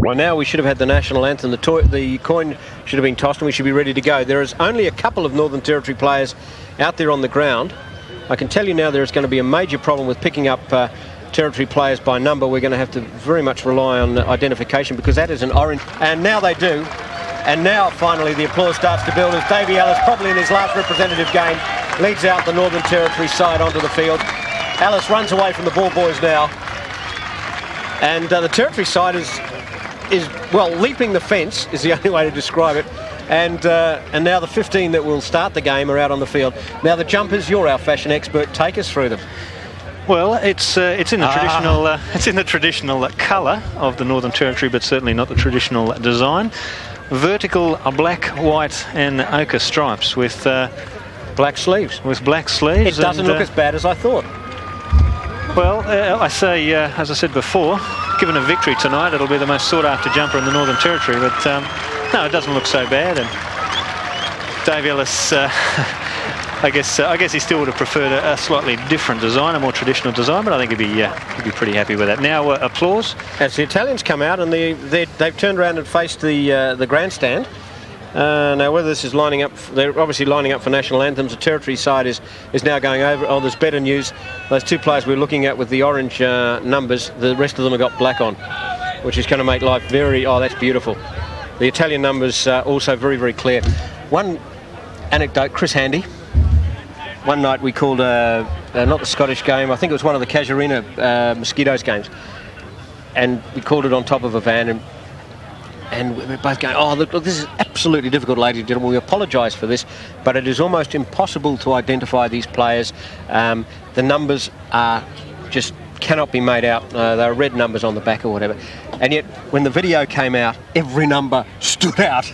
Well, now we should have had the national anthem. The coin should have been tossed and we should be ready to go. There is only a couple of Northern Territory players out there on the ground. I can tell you now there is going to be a major problem with picking up Territory players by number. We're going to have to very much rely on identification because that is an orange. And now they do. And now finally the applause starts to build as Davey Ellis, probably in his last representative game, leads out the Northern Territory side onto the field. Ellis runs away from the ball boys now. And the Territory side is well, leaping the fence is the only way to describe it. And now the 15 that will start the game are out on the field. Now the jumpers, you're our fashion expert. Take us through them. Well, it's in the traditional colour of the Northern Territory, but certainly not the traditional design. Vertical black, white, and ochre stripes with black sleeves. It doesn't look as bad as I thought. Well, I say, as I said before, given a victory tonight, it'll be the most sought-after jumper in the Northern Territory. But no, it doesn't look so bad. And Dave Ellis, I guess he still would have preferred a slightly different design, a more traditional design. But I think he'd be pretty happy with that. Now, applause as the Italians come out and they've turned around and faced the grandstand. Now, whether this is lining up, they're obviously lining up for national anthems. The Territory side is now going over. Oh, there's better news. Those two players we're looking at with the orange numbers, the rest of them have got black on, which is going to make life very... Oh, that's beautiful. The Italian numbers also very, very clear. One anecdote, Chris Handy. One night we called, not the Scottish game, I think it was one of the Casuarina Mosquitoes games. And we called it on top of a van and we're both going, oh, look, this is absolutely difficult, ladies and gentlemen. We apologise for this, but it is almost impossible to identify these players. The numbers are just cannot be made out. There are red numbers on the back or whatever. And yet, when the video came out, every number stood out.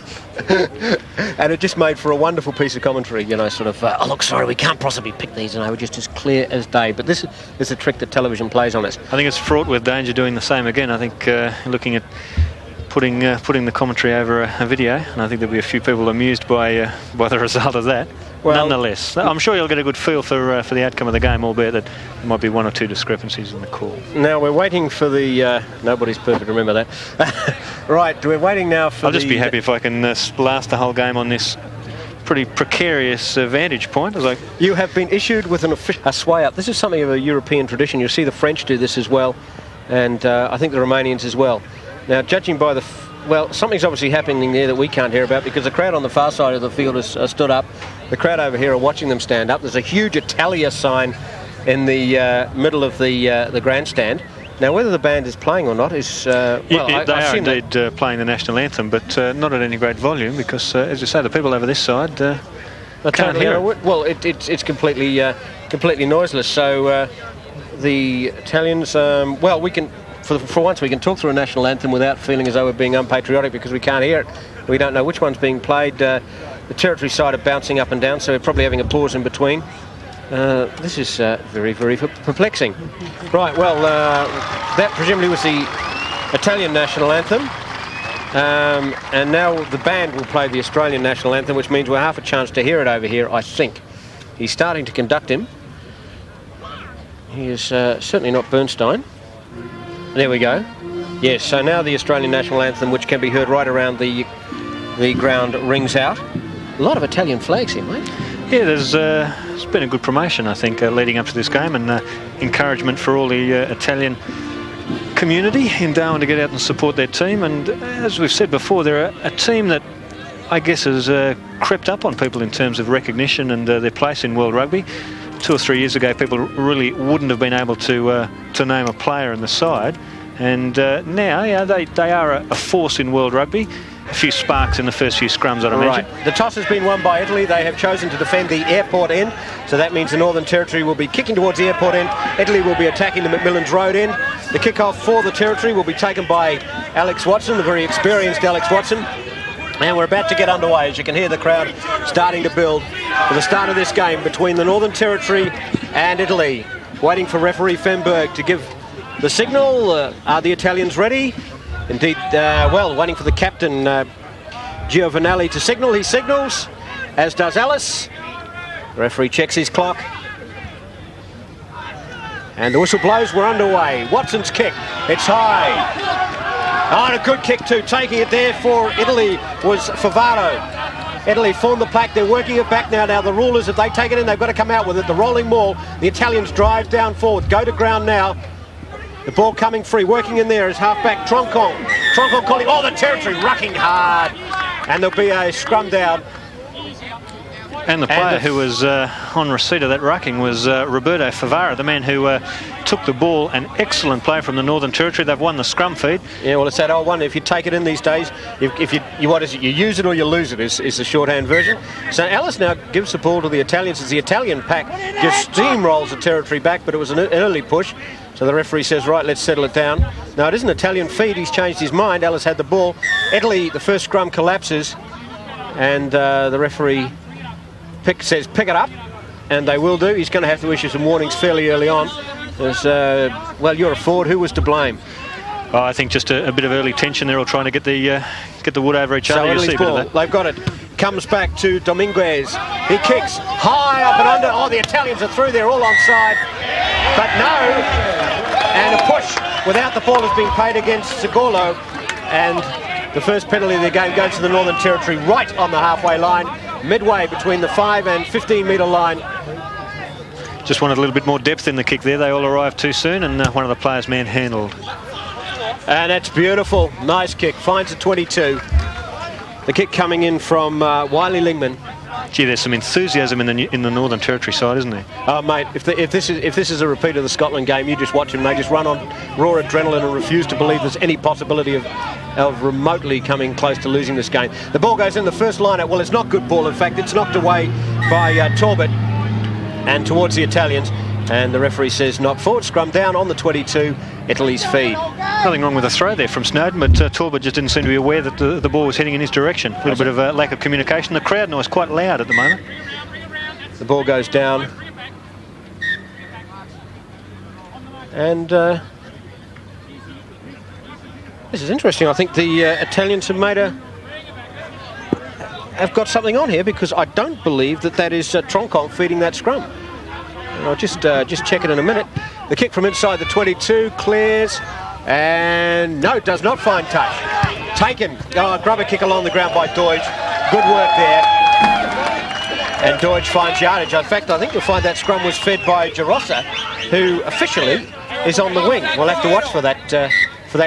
And it just made for a wonderful piece of commentary, you know, sort of, oh, look, sorry, we can't possibly pick these, and they were just as clear as day. But this is a trick that television plays on us. I think it's fraught with danger doing the same again. I think looking at putting the commentary over a video, and I think there'll be a few people amused by the result of that. Well, nonetheless, I'm sure you'll get a good feel for the outcome of the game, albeit that there might be one or two discrepancies in the call. Now we're waiting for the nobody's perfect, remember that. Right, we're waiting now for I'll just be happy if I can last the whole game on this pretty precarious vantage point. You have been issued with a sway up. This is something of a European tradition. You'll see the French do this as well, and I think the Romanians as well. Now, judging by well, something's obviously happening there that we can't hear about because the crowd on the far side of the field is stood up. The crowd over here are watching them stand up. There's a huge Italia sign in the middle of the grandstand. Now, whether the band is playing or not is... they are indeed playing the national anthem, but not at any great volume because, as you say, the people over this side can't hear it. Well, it's completely noiseless. So the Italians... well, we can... For once, we can talk through a national anthem without feeling as though we're being unpatriotic because we can't hear it. We don't know which one's being played. The Territory side are bouncing up and down, so we're probably having a pause in between. This is very, very perplexing. Right, well, that presumably was the Italian national anthem. And now the band will play the Australian national anthem, which means we're half a chance to hear it over here, I think. He's starting to conduct him. He is certainly not Bernstein. There we go. Yes, so now the Australian national anthem, which can be heard right around the ground, rings out. A lot of Italian flags here, mate. Yeah, it's been a good promotion, I think, leading up to this game, and encouragement for all the Italian community in Darwin to get out and support their team. And as we've said before, they're a team that I guess has crept up on people in terms of recognition and their place in world rugby. 2 or 3 years ago, people really wouldn't have been able to name a player in the side, and now, yeah, they are a force in world rugby. A few sparks in the first few scrums, I'd imagine. Right. The toss has been won by Italy. They have chosen to defend the airport end, so that means the Northern Territory will be kicking towards the airport end. Italy will be attacking the McMillan's Road end. The kickoff for the Territory will be taken by Alex Watson, the very experienced Alex Watson. And we're about to get underway. As you can hear the crowd starting to build for the start of this game between the Northern Territory and Italy. Waiting for referee Fenberg to give the signal. Are the Italians ready? Indeed, well, waiting for the captain, Giovanelli, to signal. He signals, as does Ellis. The referee checks his clock. And the whistle blows, we're underway. Watson's kick, it's high. Oh, and a good kick too. Taking it there for Italy was Favaro. Italy form the pack. They're working it back now. Now the rule is if they take it in, they've got to come out with it. The rolling maul. The Italians drive down forward. Go to ground now. The ball coming free. Working in there is halfback Troncon. Troncon calling. Oh, the territory rucking hard. And there'll be a scrum down. And the player who was on receipt of that rucking was Roberto Favara, the man who took the ball. An excellent play from the Northern Territory. They've won the scrum feed. Yeah, well, it's that old one. If you take it in these days, if you what is it? You use it or you lose it is the shorthand version. So Ellis now gives the ball to the Italians as the Italian pack just steamrolls the Territory back, but it was an early push. So the referee says, right, let's settle it down. Now, it is an Italian feed. He's changed his mind. Ellis had the ball. Italy, the first scrum collapses, and the referee says pick it up, and they will do. He's going to have to issue some warnings fairly early on. As, well, you're a forward. Who was to blame? Oh, I think just a bit of early tension there, all trying to get the wood over each other. So Italy's ball, they've got it. Comes back to Dominguez. He kicks high up and under. Oh, the Italians are through there, all onside. But no. And a push without the ball has been paid against Segolo. And the first penalty of the game goes to the Northern Territory right on the halfway line, midway between the 5 and 15 metre line. Just wanted a little bit more depth in the kick there. They all arrived too soon, and one of the players manhandled. And that's beautiful. Nice kick. Finds a 22. The kick coming in from Wiley Lingman. Gee, there's some enthusiasm in the Northern Territory side, isn't there? Oh, mate, if this is a repeat of the Scotland game, you just watch them. They just run on raw adrenaline and refuse to believe there's any possibility of remotely coming close to losing this game. The ball goes in the first line. Well, it's not good ball. In fact, it's knocked away by Talbot and towards the Italians. And the referee says knock forward, scrum down on the 22, Italy's feed. Nothing wrong with the throw there from Snowden, but Talbot just didn't seem to be aware that the ball was heading in his direction. A little bit of a lack of communication. The crowd noise quite loud at the moment. The ball goes down. And this is interesting. I think the Italians have got something on here, because I don't believe that is Troncon feeding that scrum. And I'll just check it in a minute. The kick from inside the 22 clears, and no, does not find touch. Taken. Grubber kick along the ground by Deutsch. Good work there. And Deutsch finds yardage. In fact, I think you'll find that scrum was fed by Girossa, who officially is on the wing. We'll have to watch for that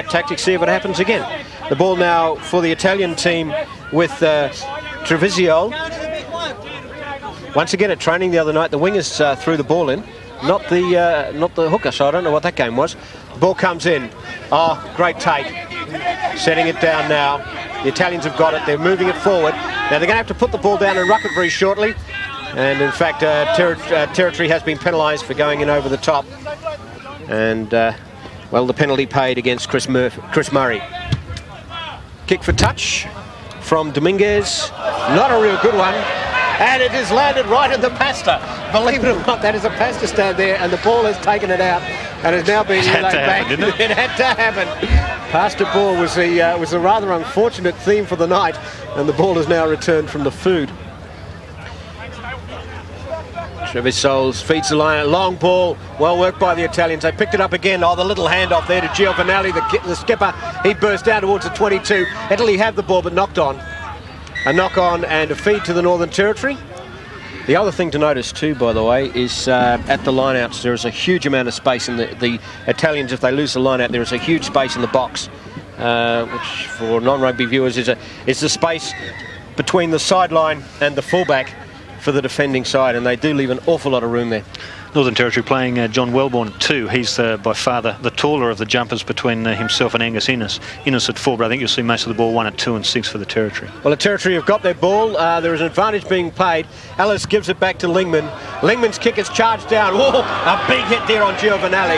tactic, see if it happens again. The ball now for the Italian team with Treviso. Once again at training the other night, the wingers threw the ball in, not the hooker, so I don't know what that game was. The ball comes in. Oh, great take. Setting it down now. The Italians have got it. They're moving it forward. Now they're going to have to put the ball down and ruck it very shortly. And in fact, Territory has been penalised for going in over the top. And, well, the penalty paid against Chris Murray. Kick for touch from Dominguez. Not a real good one. And it has landed right in the pasta. Believe it or not, that is a pasta stand there, and the ball has taken it out and is now being relayed back. Happen, didn't it? It had to happen. Pasta ball was a rather unfortunate theme for the night, and the ball is now returned from the food. Trevisols feeds the line. Long ball, well worked by the Italians. They picked it up again. Oh, the little handoff there to Giovanelli, the skipper. He burst down towards the 22. Italy have the ball, but knocked on. A knock on and a feed to the Northern Territory. The other thing to notice too, by the way, is at the lineouts there is a huge amount of space in the Italians. If they lose the lineout, there is a huge space in the box, which for non-rugby viewers is the space between the sideline and the fullback for the defending side, and they do leave an awful lot of room there. Northern Territory playing John Wellborn at 2. He's by far the taller of the jumpers between himself and Angus Innes. Innes at 4, but I think you'll see most of the ball 1 at 2 and 6 for the Territory. Well, the Territory have got their ball. There is an advantage being paid. Ellis gives it back to Lingman. Lingman's kick is charged down. Whoa, a big hit there on Giovanelli.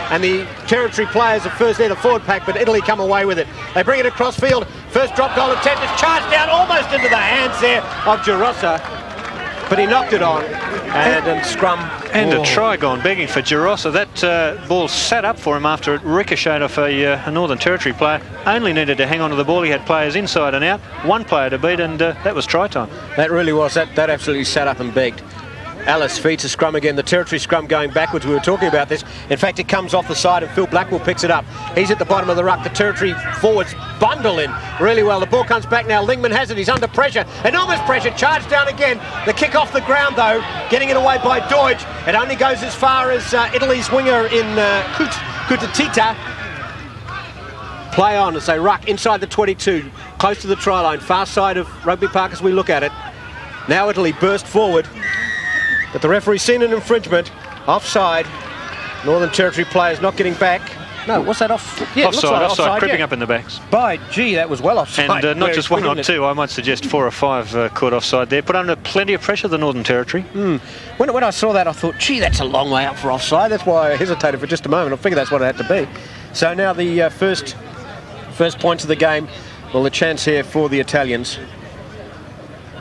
And the Territory players are first in the forward pack, but Italy come away with it. They bring it across field. First drop goal attempt is charged down almost into the hands there of Girossa. But he knocked it on, and scrum. And a try gone begging for Girossa. That ball sat up for him after it ricocheted off a Northern Territory player. Only needed to hang on to the ball. He had players inside and out. One player to beat, and that was try time. That really was. That absolutely sat up and begged. Alice feeds a scrum again. The territory scrum going backwards. We were talking about this. In fact, it comes off the side and Phil Blackwell picks it up. He's at the bottom of the ruck. The territory forwards bundle in really well. The ball comes back now. Lingman has it. He's under pressure. Enormous pressure. Charged down again. The kick off the ground, though. Getting it away by Deutsch. It only goes as far as Italy's winger in Kutatita. Play on as they ruck inside the 22. Close to the try line. Far side of Rugby Park as we look at it. Now Italy burst forward. But the referee's seen an infringement. Offside. Northern Territory players not getting back. No, what's that off? Yeah, offside, creeping up in the backs. By gee, that was well offside. And not just one or two, I might suggest 4 or 5 caught offside there. Put under plenty of pressure, the Northern Territory. When I saw that, I thought, gee, that's a long way up for offside. That's why I hesitated for just a moment. I figured that's what it had to be. So now the first points of the game. Well, the chance here for the Italians.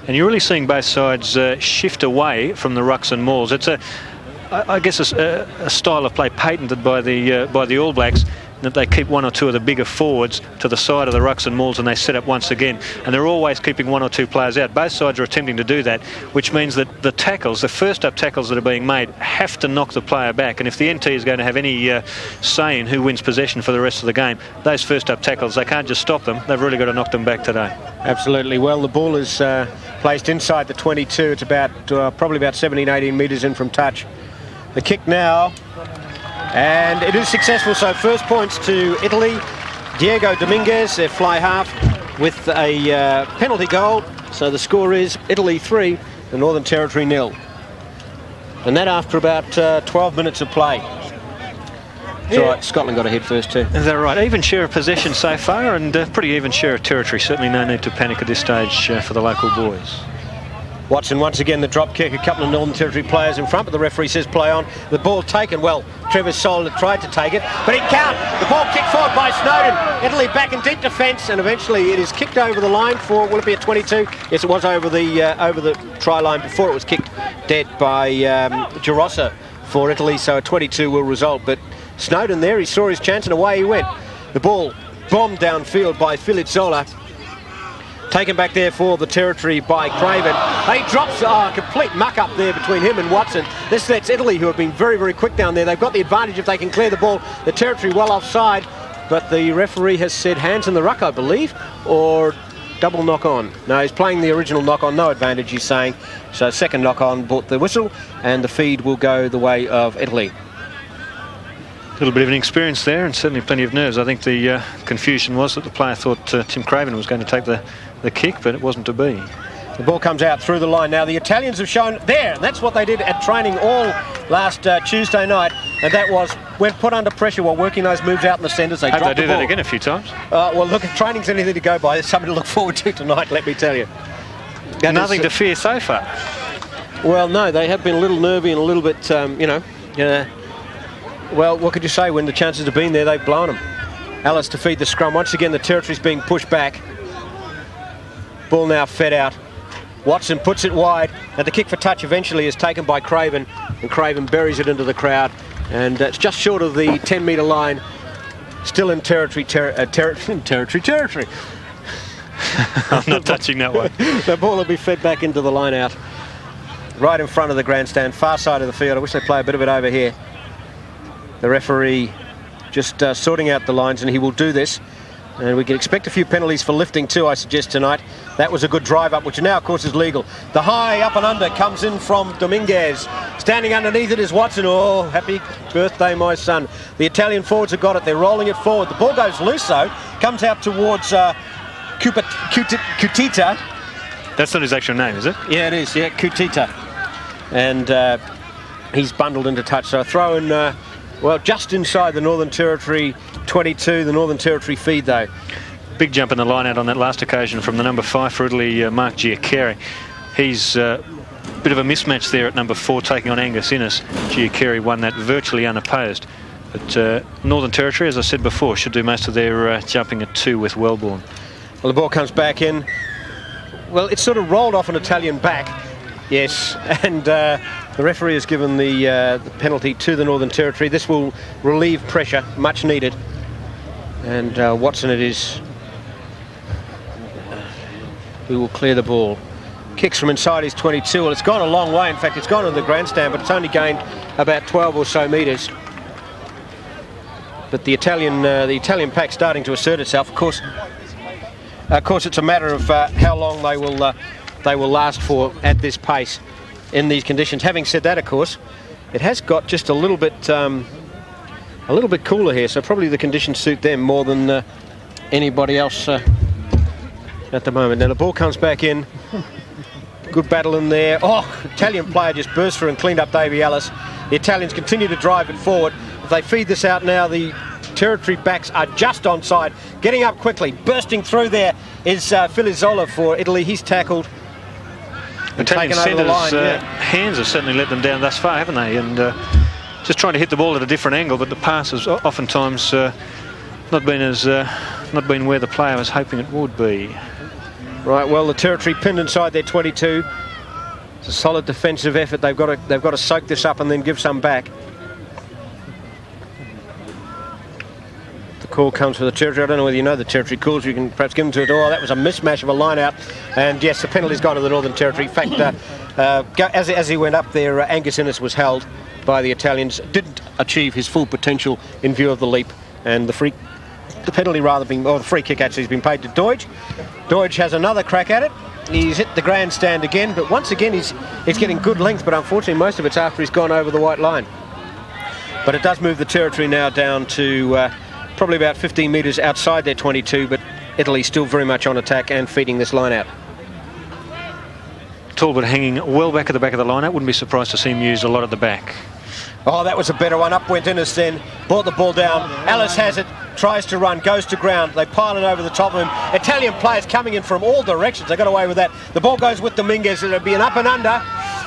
And you're really seeing both sides shift away from the rucks and mauls. It's I guess a style of play patented by the All Blacks, that they keep 1 or 2 of the bigger forwards to the side of the rucks and mauls and they set up once again. And they're always keeping 1 or 2 players out. Both sides are attempting to do that, which means that the tackles, the first up tackles that are being made, have to knock the player back. And if the NT is going to have any say in who wins possession for the rest of the game, those first up tackles, they can't just stop them. They've really got to knock them back today. Absolutely. Well, the ball is placed inside the 22. It's about probably about 17, 18 metres in from touch. The kick now, and it is successful. So first points to Italy. Diego Dominguez, their fly half, with a penalty goal. So the score is Italy 3, the Northern Territory 0. And that after about 12 minutes of play. That's right, Scotland got ahead first too. Is that right? Even share of possession so far, and pretty even share of territory. Certainly no need to panic at this stage for the local boys. Watson once again the drop kick, a couple of Northern Territory players in front, but the referee says play on. The ball taken, well, Trevor Soler tried to take it, but he can't. The ball kicked forward by Snowden. Italy back in deep defence, and eventually it is kicked over the line for, will it be a 22? Yes, it was over the try line before it was kicked dead by Girossa for Italy, so a 22 will result. But Snowden there, he saw his chance and away he went. The ball bombed downfield by Filizzola. Taken back there for the territory by Craven. He drops a complete muck up there between him and Watson. This lets Italy, who have been very, very quick down there. They've got the advantage if they can clear the ball. The territory well offside, but the referee has said hands in the ruck, I believe, or double knock on. No, he's playing the original knock on, no advantage, he's saying. So second knock on brought the whistle, and the feed will go the way of Italy. A little bit of an experience there, and certainly plenty of nerves. I think the confusion was that the player thought Tim Craven was going to take the kick, but it wasn't to be. The ball comes out through the line. Now the Italians have shown there, and that's what they did at training all last Tuesday night, and that was when put under pressure while working those moves out in the centres, they dropped the ball. They do that again a few times. Well, look, if training's anything to go by, there's something to look forward to tonight, let me tell you. That Nothing to fear so far. Well, no, they have been a little nervy and a little bit, well, what could you say? When the chances have been there, they've blown them. Alice to feed the scrum. Once again, the territory's being pushed back. Ball now fed out. Watson puts it wide, and the kick for touch eventually is taken by Craven, and Craven buries it into the crowd, and it's just short of the 10-metre line. Still in territory. I'm not touching that one. The ball will be fed back into the line out, right in front of the grandstand, far side of the field. I wish they'd play a bit of it over here. The referee just sorting out the lines, and he will do this. And we can expect a few penalties for lifting too, I suggest, tonight. That was a good drive up, which now, of course, is legal. The high up and under comes in from Dominguez. Standing underneath it is Watson. Oh, happy birthday, my son. The Italian forwards have got it. They're rolling it forward. The ball goes loose, though. Comes out towards Kutita. That's not his actual name, is it? Yeah, it is. Yeah, Kutita. And he's bundled into touch. So a throw in... well, just inside the Northern Territory 22, the Northern Territory feed, though. Big jump in the line out on that last occasion from the number 5 for Italy, Mark Giaccheri. He's a bit of a mismatch there at number 4, taking on Angus Innes. Giaccheri won that virtually unopposed. But Northern Territory, as I said before, should do most of their jumping at 2 with Wellborn. Well, the ball comes back in. Well, it's sort of rolled off an Italian back. Yes, and the referee has given the penalty to the Northern Territory. This will relieve pressure, much needed. And Watson it is who will clear the ball. Kicks from inside his 22. Well, it's gone a long way. In fact, it's gone to the grandstand, but it's only gained about 12 or so metres. But the Italian pack starting to assert itself. Of course, it's a matter of how long they will last for at this pace in these conditions. Having said that, of course, it has got just a little bit cooler here, so probably the conditions suit them more than anybody else at the moment. Now the ball comes back in. Good battle in there. Oh, Italian player just burst through and cleaned up Davy Ellis. The Italians continue to drive it forward. If they feed this out now, the Territory backs are just onside. Getting up quickly, bursting through there is Filizzola for Italy. He's tackled. Italian centres' hands have certainly let them down thus far, haven't they? And just trying to hit the ball at a different angle, but the pass has oftentimes not been where the player was hoping it would be. Right, well, the Territory pinned inside their 22. It's a solid defensive effort. They've got to soak this up and then give some back. The call comes for the Territory. I don't know whether you know the Territory calls. You can perhaps give them to it. Oh, that was a mismatch of a line out. And yes, the penalty's gone to the Northern Territory. In fact, as he went up there, Angus Innes was held by the Italians. Didn't achieve his full potential in view of the leap, and the free kick actually has been paid to Deutsch. Deutsch has another crack at it. He's hit the grandstand again, but once again he's getting good length, but unfortunately most of it's after he's gone over the white line. But it does move the Territory now down to probably about 15 metres outside their 22, but Italy still very much on attack and feeding this line out. Talbot hanging well back at the back of the line. I wouldn't be surprised to see him use a lot at the back. Oh, that was a better one. Up went Innes then, brought the ball down. Ellis has it, tries to run, goes to ground. They pile it over the top of him. Italian players coming in from all directions. They got away with that. The ball goes with Dominguez. It'll be an up and under.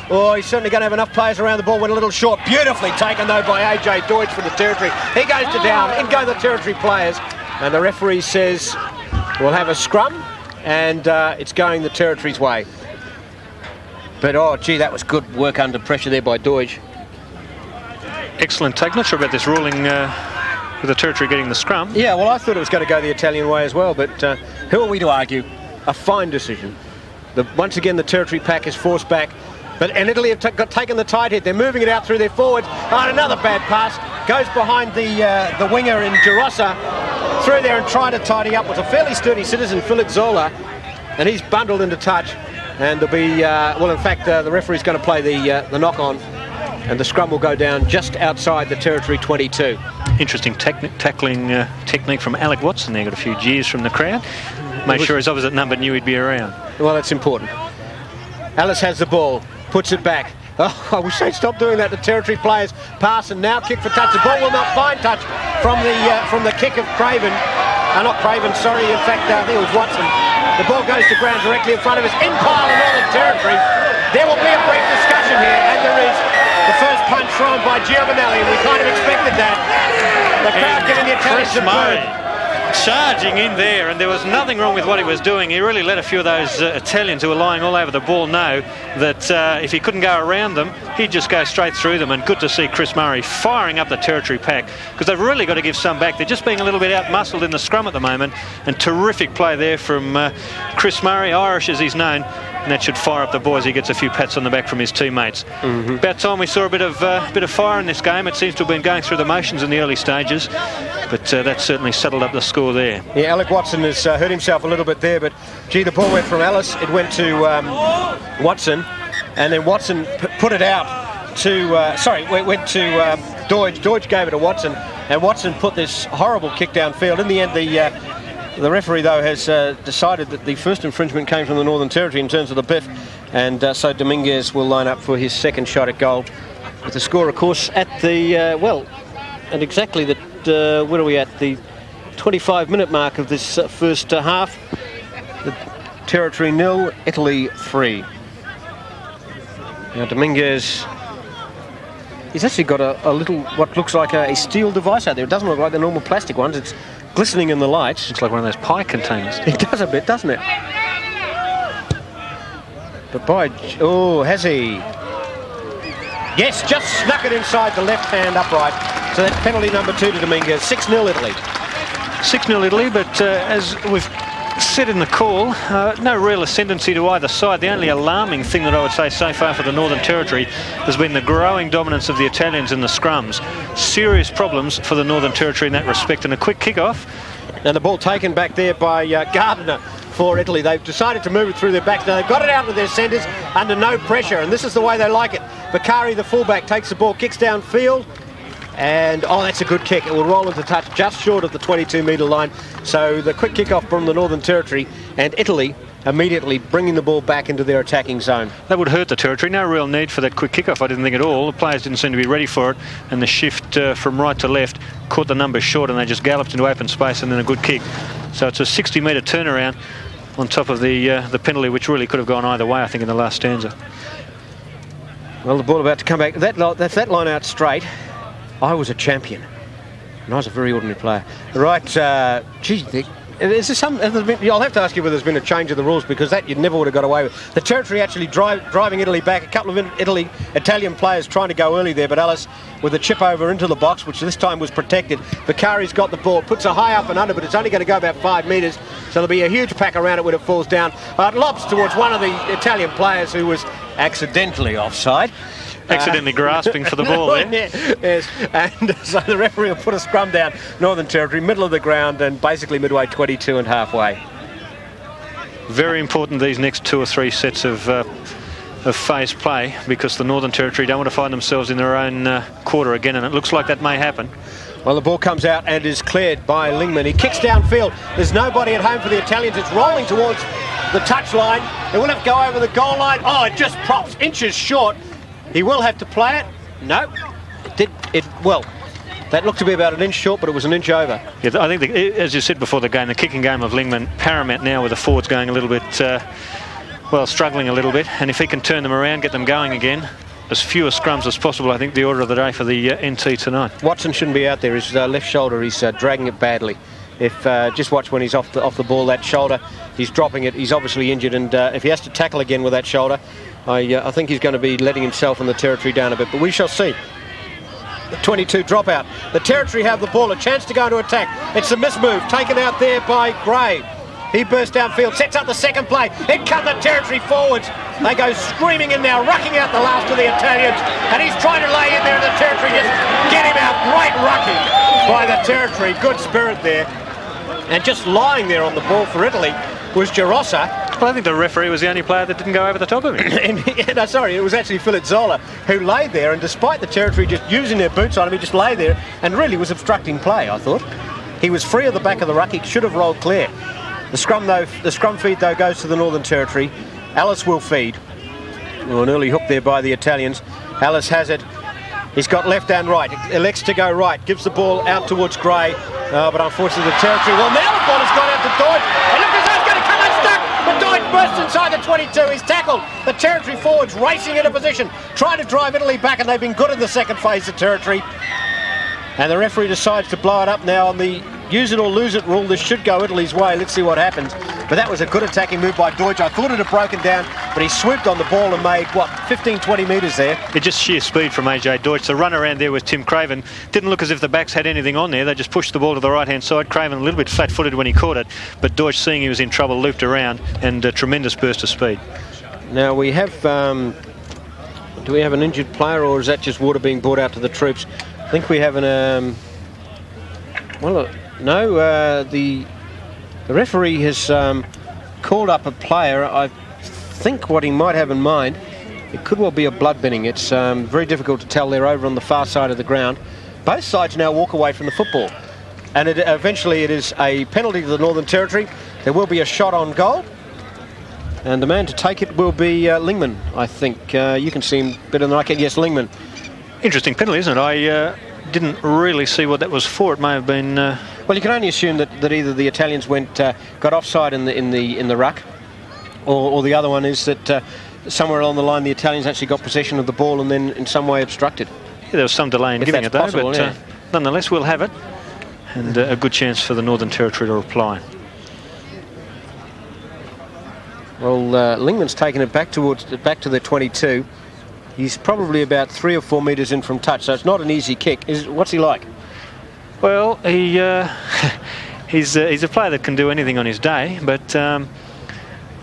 Oh, he's certainly going to have enough players around the ball. Went a little short. Beautifully taken, though, by AJ Deutsch for the Territory. He goes to down. In go the Territory players. And the referee says we'll have a scrum, and it's going the Territory's way. But, oh, gee, that was good work under pressure there by Deutsch. Excellent take. Not sure about this ruling with the Territory getting the scrum. Yeah, well, I thought it was going to go the Italian way as well, but who are we to argue? A fine decision. Once again, the Territory pack is forced back, and Italy have taken the tight hit. They're moving it out through their forwards. Oh, another bad pass. Goes behind the winger in Girossa. Through there and trying to tidy up with a fairly sturdy citizen, Philip Zola, and he's bundled into touch. And there'll be, in fact, the referee's going to play the knock-on, and the scrum will go down just outside the Territory 22. Interesting tackling technique from Alec Watson there. Got a few jeers from the crowd. Made sure his opposite number knew he'd be around. Well, that's important. Ellis has the ball, puts it back. Oh, I wish they'd stop doing that. The Territory players pass and now kick for touch. The ball will not find touch from the kick of Craven. Not Craven, sorry. In fact, I think it was Watson. The ball goes to ground directly in front of us. In pile of Northern Territory. There will be a brief discussion here, and there is. The first punch thrown by Giovanelli, and we kind of expected that. The crowd getting the Italians to burn. Charging in there, and there was nothing wrong with what he was doing. He really let a few of those Italians who were lying all over the ball know that if he couldn't go around them, he'd just go straight through them. And good to see Chris Murray firing up the Territory pack, because they've really got to give some back. They're just being a little bit out-muscled in the scrum at the moment, and terrific play there from Chris Murray, Irish as he's known, and that should fire up the boys. He gets a few pats on the back from his teammates. About time we saw a bit of fire in this game. It seems to have been going through the motions in the early stages, but that certainly settled up the score there. Yeah, Alec Watson has hurt himself a little bit there, but gee, the ball went from Ellis, it went to Watson, and then Watson put it out to went to Deutsch. Deutsch gave it to Watson, and Watson put this horrible kick downfield. In the end, the referee, though, has decided that the first infringement came from the Northern Territory in terms of the biff, and so Dominguez will line up for his second shot at goal. With the score, of course, at the at exactly the where are we at? The 25-minute mark of this first half. The Territory 0, Italy 3. Now Dominguez, he's actually got a little, what looks like a steel device out there. It doesn't look like the normal plastic ones. It's glistening in the lights. Looks like one of those pie containers. It does a bit, doesn't it? But has he? Yes, just snuck it inside the left hand upright. So that's penalty number 2 to Dominguez. 6-0 Italy. 6-0 Italy, but as we've said in the call, no real ascendancy to either side. The only alarming thing that I would say so far for the Northern Territory has been the growing dominance of the Italians in the scrums. Serious problems for the Northern Territory in that respect, and a quick kick-off. And the ball taken back there by Gardner for Italy. They've decided to move it through their backs. Now they've got it out to their centres under no pressure, and this is the way they like it. Bakari, the fullback, takes the ball, kicks downfield, and oh, that's a good kick. It will roll into touch just short of the 22-metre line. So the quick kick-off from the Northern Territory, and Italy immediately bringing the ball back into their attacking zone. That would hurt the Territory. No real need for that quick kick-off, I didn't think at all. The players didn't seem to be ready for it, and the shift from right to left caught the numbers short, and they just galloped into open space and then a good kick. So it's a 60-metre turnaround on top of the penalty, which really could have gone either way, I think, in the last stanza. Well, the ball about to come back. That's that line out straight. I was a champion, and I was a very ordinary player. Right, geez, is there some? I'll have to ask you whether there's been a change of the rules, because that you never would have got away with. The Territory actually driving Italy back. A couple of Italian players trying to go early there, but Ellis with a chip over into the box, which this time was protected. Bakari's got the ball, puts a high up and under, but it's only going to go about 5 metres, so there'll be a huge pack around it when it falls down. It lobs towards one of the Italian players who was accidentally offside. Accidentally grasping for the ball there. Yes, and so the referee will put a scrum down, Northern Territory, middle of the ground, and basically midway 22 and halfway. Very important, these next 2 or 3 sets of phase play, because the Northern Territory don't want to find themselves in their own quarter again, and it looks like that may happen. Well, the ball comes out and is cleared by Lingman. He kicks downfield. There's nobody at home for the Italians. It's rolling towards the touchline. It will have to go over the goal line. Oh, it just props inches short. He will have to play it. No, well, that looked to be about an inch short, but it was an inch over. Yeah, I think, as you said before the game, the kicking game of Lingman paramount now, with the forwards going a little bit, struggling a little bit. And if he can turn them around, get them going again, as few scrums as possible, I think the order of the day for the NT tonight. Watson shouldn't be out there. His left shoulder, he's dragging it badly. If just watch when he's off the ball, that shoulder, he's dropping it. He's obviously injured, and if he has to tackle again with that shoulder, I think he's going to be letting himself and the Territory down a bit, but we shall see. The 22 dropout. The Territory have the ball, a chance to go into attack. It's a mismove taken out there by Gray. He bursts downfield, sets up the second play. It cut the Territory forwards. They go screaming in now, rucking out the last of the Italians, and he's trying to lay in there, and the Territory just get him out. Great rucking by the Territory. Good spirit there. And just lying there on the ball for Italy was Girossa. Well, I think the referee was the only player that didn't go over the top of him. No, sorry, it was actually Philip Zola who lay there, and despite the Territory just using their boots on him, he just lay there and really was obstructing play, I thought. He was free of the back of the ruck. He should have rolled clear. The scrum feed, though, goes to the Northern Territory. Ellis will feed. Well, an early hook there by the Italians. Ellis has it. He's got left and right. Elects to go right. Gives the ball out towards Gray. But unfortunately, the Territory... Well, now the ball has gone out to Deutsch. And look, as though it's going to come unstuck. But Deutsch bursts inside the 22. He's tackled. The Territory forwards racing into position, trying to drive Italy back, and they've been good in the second phase, the Territory. And the referee decides to blow it up now on the use it or lose it rule. This should go Italy's way. Let's see what happens. But that was a good attacking move by Deutsch. I thought it had broken down, but he swooped on the ball and made, 15-20 metres there. It's just sheer speed from AJ Deutsch. The run around there with Tim Craven didn't look as if the backs had anything on there. They just pushed the ball to the right-hand side. Craven a little bit flat-footed when he caught it, but Deutsch, seeing he was in trouble, looped around, and a tremendous burst of speed. Now we have... do we have an injured player, or is that just water being brought out to the troops? I think we have an... the referee has called up a player. I think what he might have in mind, it could well be a blood binning. It's very difficult to tell. They're over on the far side of the ground. Both sides now walk away from the football, and eventually it is a penalty to the Northern Territory. There will be a shot on goal, and the man to take it will be Lingman. I think you can see him better than I can. Yes, Lingman. Interesting penalty, isn't it? I didn't really see what that was for. It may have been... Well, you can only assume that either the Italians got offside in the ruck, or the other one is that somewhere along the line the Italians actually got possession of the ball and then in some way obstructed. Yeah, there was some delay in giving it, though, but yeah. Nonetheless, we'll have it, and a good chance for the Northern Territory to reply. Well, Lingman's taken it back to the 22. He's probably about 3 or 4 metres in from touch, so it's not an easy kick. What's he like? Well, he he's a player that can do anything on his day, but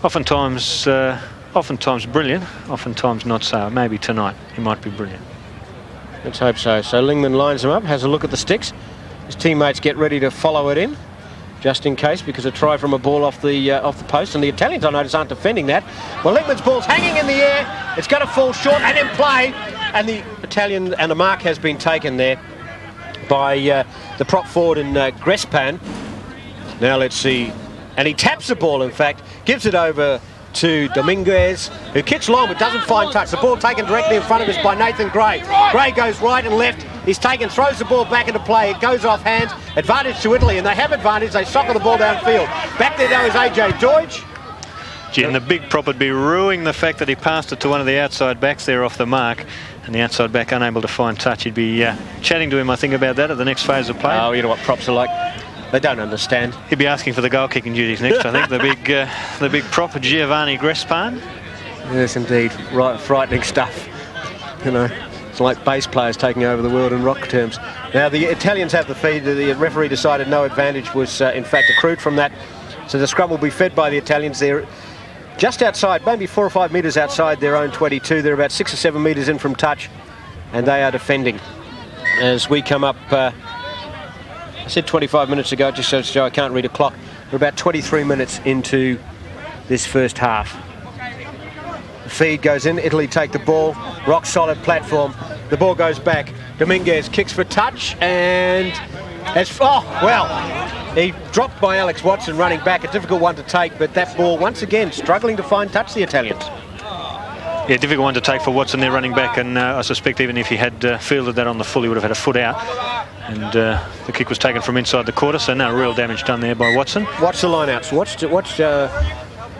oftentimes brilliant, oftentimes not so. Maybe tonight he might be brilliant. Let's hope so. So Lingman lines him up, has a look at the sticks. His teammates get ready to follow it in, just in case, because a try from a ball off the post, and the Italians, I notice, aren't defending that. Well, Lingman's ball's hanging in the air. It's going to fall short and in play, and the Italian, and a mark has been taken there by the prop forward in Grespan. Now let's see, and he taps the ball, in fact, gives it over to Dominguez, who kicks long but doesn't find touch. The ball taken directly in front of us by Nathan Gray. Gray goes right and left. He's taken, throws the ball back into play. It goes off hands. Advantage to Italy, and they have advantage. They soccer the ball downfield. Back there now is AJ Deutsch. Gee, and the big prop would be ruining the fact that he passed it to one of the outside backs there off the mark, and the outside back unable to find touch. He'd be chatting to him, I think, about that at the next phase of play. Oh, you know what props are like. They don't understand. He'd be asking for the goal kicking duties next, I think. The big prop, Giovanni Grespan. Yes, indeed. Right, frightening stuff. You know, it's like bass players taking over the world in rock terms. Now the Italians have the feed. The referee decided no advantage was in fact accrued from that. So the scrum will be fed by the Italians. They're just outside, maybe 4 or 5 metres outside their own 22. They're about 6 or 7 metres in from touch, and they are defending. As we come up. I said 25 minutes ago, just so Joe, I can't read a clock. We're about 23 minutes into this first half. The feed goes in, Italy take the ball, rock solid platform. The ball goes back. Dominguez kicks for touch, and he dropped by Alex Watson running back. A difficult one to take, but that ball once again struggling to find touch, the Italians. Yeah, difficult one to take for Watson there running back, and I suspect even if he had fielded that on the full, he would have had a foot out. And the kick was taken from inside the quarter, so no real damage done there by Watson. Watch the lineouts. Watch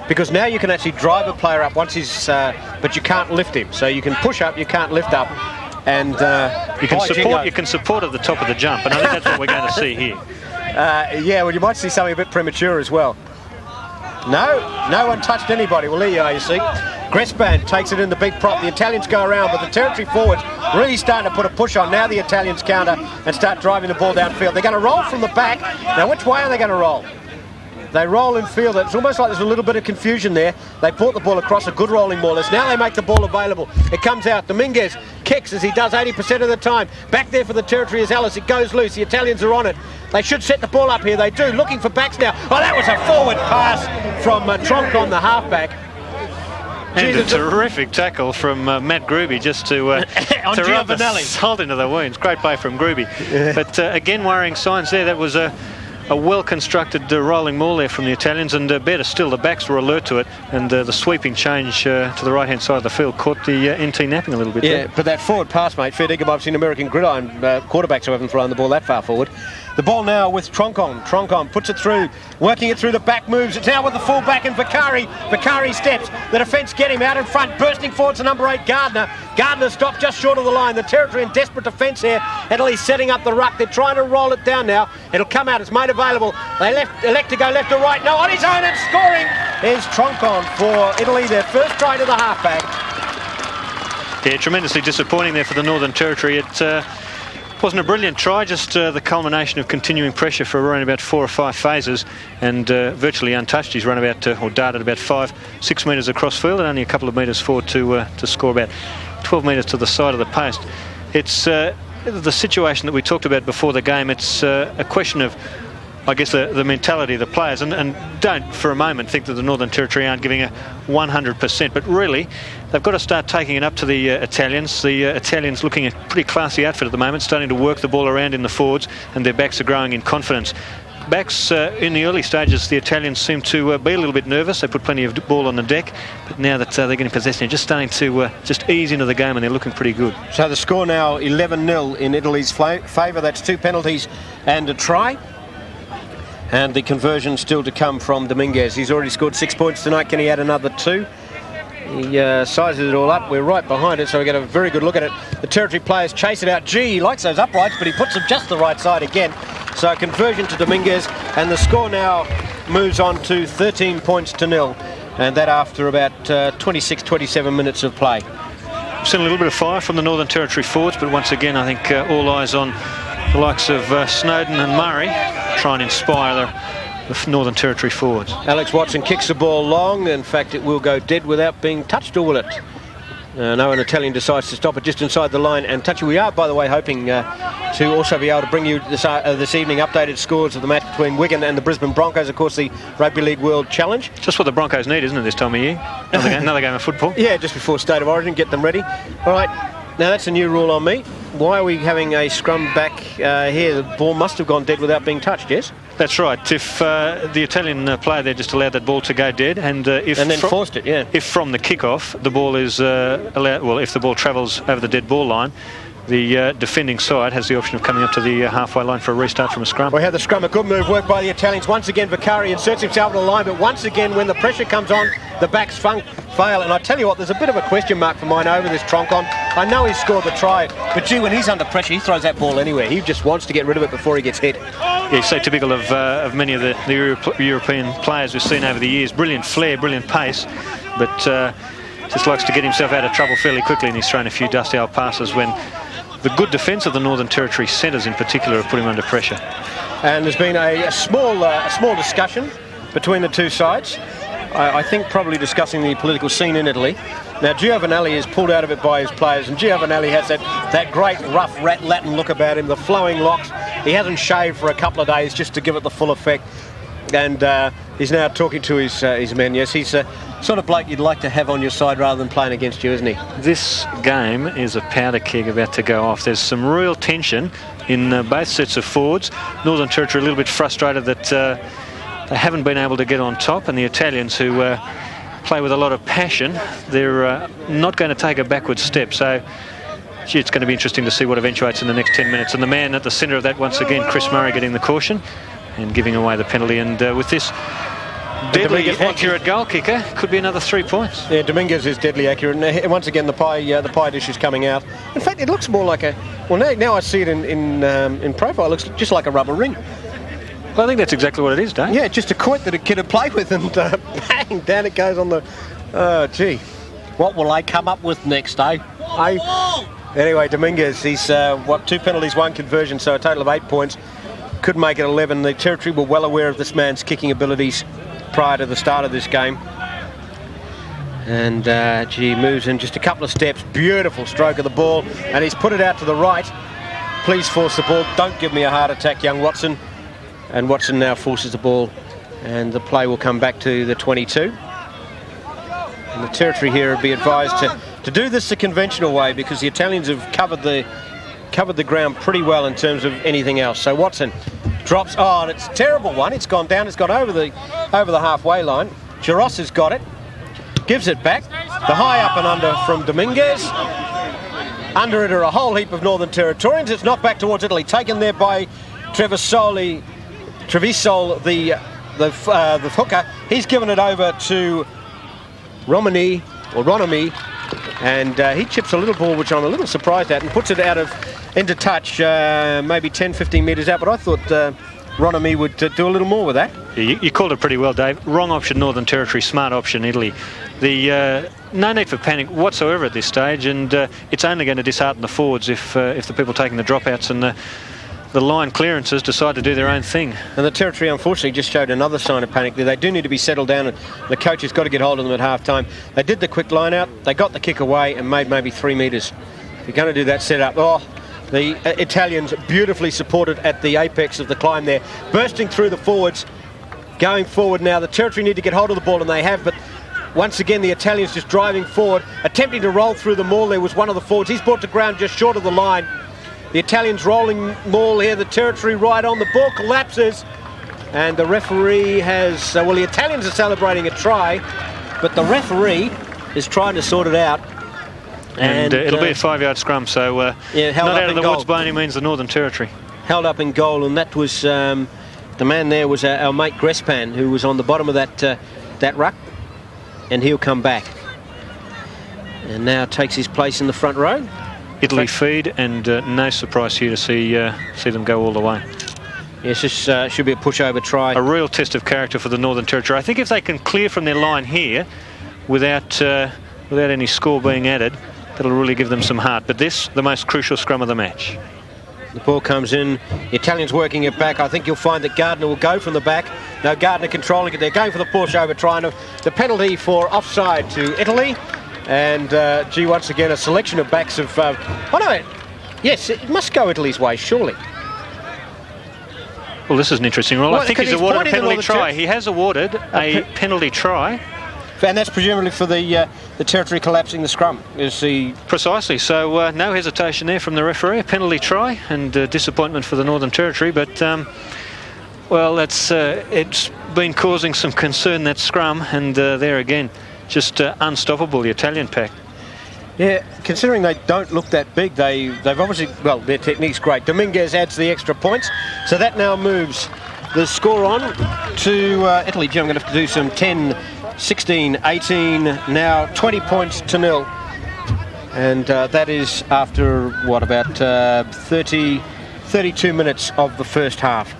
because now you can actually drive a player up once he's, but you can't lift him. So you can push up, you can't lift up, and you can support at the top of the jump, and I think that's what we're going to see here. Yeah, well, you might see something a bit premature as well. No one touched anybody. Well, there you are, you see. Grespan takes it in the big prop. The Italians go around, but the territory forwards really starting to put a push on. Now the Italians counter and start driving the ball downfield. They're going to roll from the back. Now, which way are they going to roll? They roll in field. It's almost like there's a little bit of confusion there. They brought the ball across, a good rolling ball. Now they make the ball available. It comes out. Dominguez kicks as he does 80% of the time. Back there for the territory is Ellis. It goes loose. The Italians are on it. They should set the ball up here. They do. Looking for backs now. Oh, that was a forward pass from Troncon, the halfback. And a terrific tackle from Matt Gruby just to rub the salt into the wounds. Great play from Gruby. Yeah. But again, worrying signs there. That was a well-constructed rolling maul there from the Italians, and better still, the backs were alert to it, and the sweeping change to the right-hand side of the field caught the NT napping a little bit. Yeah, there. But that forward pass, mate, fair dinkum. I've seen American gridiron quarterbacks who haven't thrown the ball that far forward. The ball now with Troncon. Troncon puts it through, working it through the back moves. It's now with the full back and Vicari. Vicari steps. The defence get him out in front. Bursting forward to number 8, Gardner. Gardner stopped just short of the line. The territory in desperate defence here. Italy setting up the ruck. They're trying to roll it down now. It'll come out. It's made available. They elect to go left or right. No, on his own and scoring is Troncon for Italy. Their first try to the halfback. Yeah, tremendously disappointing there for the Northern Territory. It wasn't a brilliant try, just the culmination of continuing pressure for around about 4 or 5 phases, and virtually untouched. He's run about, or darted about 5-6 metres across field, and only a couple of metres forward to score about 12 metres to the side of the post. It's the situation that we talked about before the game. It's a question of, I guess, the mentality of the players, and don't for a moment think that the Northern Territory aren't giving a 100%, but really they've got to start taking it up to the Italians. The Italians looking a pretty classy outfit at the moment, starting to work the ball around in the forwards, and their backs are growing in confidence. Backs in the early stages, the Italians seem to be a little bit nervous. They put plenty of ball on the deck, but now that they're getting possession, they're just starting to just ease into the game, and they're looking pretty good. So the score now 11-0 in Italy's favour. That's 2 penalties and a try. And the conversion still to come from Dominguez. He's already scored 6 points tonight. Can he add another 2? He sizes it all up. We're right behind it, so we get a very good look at it. The territory players chase it out. Gee, he likes those uprights, but he puts them just the right side again. So conversion to Dominguez, and the score now moves on to 13 points to 0, and that after about 26-27 minutes of play. We've seen a little bit of fire from the Northern Territory forwards, but once again, I think all eyes on the likes of Snowden and Murray try and inspire the Northern Territory forwards. Alex Watson kicks the ball long. In fact, it will go dead without being touched, or will it? No, an Italian decides to stop it just inside the line and touch it. We are, by the way, hoping to also be able to bring you this evening updated scores of the match between Wigan and the Brisbane Broncos, of course, the Rugby League World Challenge. Just what the Broncos need, isn't it, this time of year? Another game of football. Yeah, just before State of Origin, get them ready. All right, now that's a new rule on me. Why are we having a scrum back here? The ball must have gone dead without being touched, yes? That's right. If the Italian player there just allowed that ball to go dead, and then forced it, yeah. If from the kick-off the ball is allowed, well, if the ball travels over the dead ball line, the defending side has the option of coming up to the halfway line for a restart from a scrum. We have the scrum, a good move worked by the Italians. Once again, Vicari inserts himself in the line, but once again, when the pressure comes on, the backs fail. And I tell you what, there's a bit of a question mark for mine over this Troncon. I know he's scored the try, but gee, when he's under pressure, he throws that ball anywhere. He just wants to get rid of it before he gets hit. Yeah, so typical of many of the European players we've seen over the years. Brilliant flair, brilliant pace, but just likes to get himself out of trouble fairly quickly, and he's thrown a few dusty old passes when the good defence of the Northern Territory centres in particular have put him under pressure. And there's been a small discussion between the two sides. I think probably discussing the political scene in Italy. Now, Giovanelli is pulled out of it by his players, and Giovanelli has that great rough Latin look about him, the flowing locks. He hasn't shaved for a couple of days just to give it the full effect. And he's now talking to his men. Yes, he's a sort of bloke you'd like to have on your side rather than playing against you, isn't he? This game is a powder keg about to go off. There's some real tension in both sets of forwards. Northern Territory a little bit frustrated that they haven't been able to get on top, and the Italians, who play with a lot of passion, they're not going to take a backward step. So gee, it's going to be interesting to see what eventuates in the next 10 minutes. And the man at the centre of that, once again, Chris Murray, getting the caution and giving away the penalty. And with this deadly accurate goal kicker, could be another 3 points. Yeah, Dominguez is deadly accurate. And once again, the pie dish is coming out. In fact, it looks more like a... Well, now I see it in profile. It looks just like a rubber ring. Well, I think that's exactly what it is, Dave. Yeah, just a quoit that a kid had played with, and bang, down it goes on the... Oh, gee. What will they come up with next, eh? Anyway, Dominguez, he's, 2 penalties, 1 conversion, so a total of 8 points. Could make it 11. The Territory were well aware of this man's kicking abilities prior to the start of this game. And, gee, moves in just a couple of steps. Beautiful stroke of the ball, and he's put it out to the right. Please force the ball. Don't give me a heart attack, young Watson. And Watson now forces the ball, and the play will come back to the 22. And the Territory here would be advised to do this the conventional way, because the Italians have covered the ground pretty well in terms of anything else. So Watson drops. Oh, and it's a terrible one. It's gone down. It's gone over the halfway line. Giros has got it. Gives it back. The high up and under from Dominguez. Under it are a whole heap of Northern Territorians. It's knocked back towards Italy. Taken there by Trevisol, the hooker. He's given it over to Ronomi, and he chips a little ball, which I'm a little surprised at, and puts it into touch, maybe 10-15 metres out. But I thought Ronomi would do a little more with that. You called it pretty well, Dave. Wrong option, Northern Territory. Smart option, Italy. No need for panic whatsoever at this stage, and it's only going to dishearten the forwards if the people taking the dropouts and the line clearances decide to do their own thing. And the Territory, unfortunately, just showed another sign of panic there. They do need to be settled down, and the coach has got to get hold of them at half-time. They did the quick line out, they got the kick away and made maybe 3 metres. If you're going to do that set-up, the Italians beautifully supported at the apex of the climb there, bursting through the forwards, going forward now. The Territory need to get hold of the ball, and they have, but once again, the Italians just driving forward, attempting to roll through the maul. There was one of the forwards. He's brought to ground just short of the line. The Italians rolling maul here, the Territory right on. The ball collapses, and the referee has... well, the Italians are celebrating a try, but the referee is trying to sort it out. And it'll be a 5-yard scrum, so not out of the woods by any means, the Northern Territory. Held up in goal, and that was... the man there was our mate Grespan, who was on the bottom of that ruck, and he'll come back. And now takes his place in the front row. Italy feed, and no surprise here to see them go all the way. Yes, this should be a pushover try. A real test of character for the Northern Territory. I think if they can clear from their line here without any score being added, that'll really give them some heart. But this, the most crucial scrum of the match. The ball comes in. The Italians working it back. I think you'll find that Gardner will go from the back. No, Gardner controlling it. They're going for the pushover, trying to... The penalty for offside to Italy. And, gee, once again, a selection of backs of... oh, no. Yes, it must go Italy's way, surely. Well, this is an interesting rule. Well, I think he's awarded a penalty try. He has awarded a penalty try. And that's presumably for the territory collapsing the scrum. Precisely. So no hesitation there from the referee. A penalty try and disappointment for the Northern Territory. But well, it's been causing some concern, that scrum, and there again, just unstoppable, the Italian pack. Yeah, considering they don't look that big, they've obviously, well, their technique's great. Dominguez adds the extra points, so that now moves the score on to Italy. Gee, I'm going to have to do some 10. 16, 18, now 20 points to 0. And that is after, what, about 32 minutes of the first half.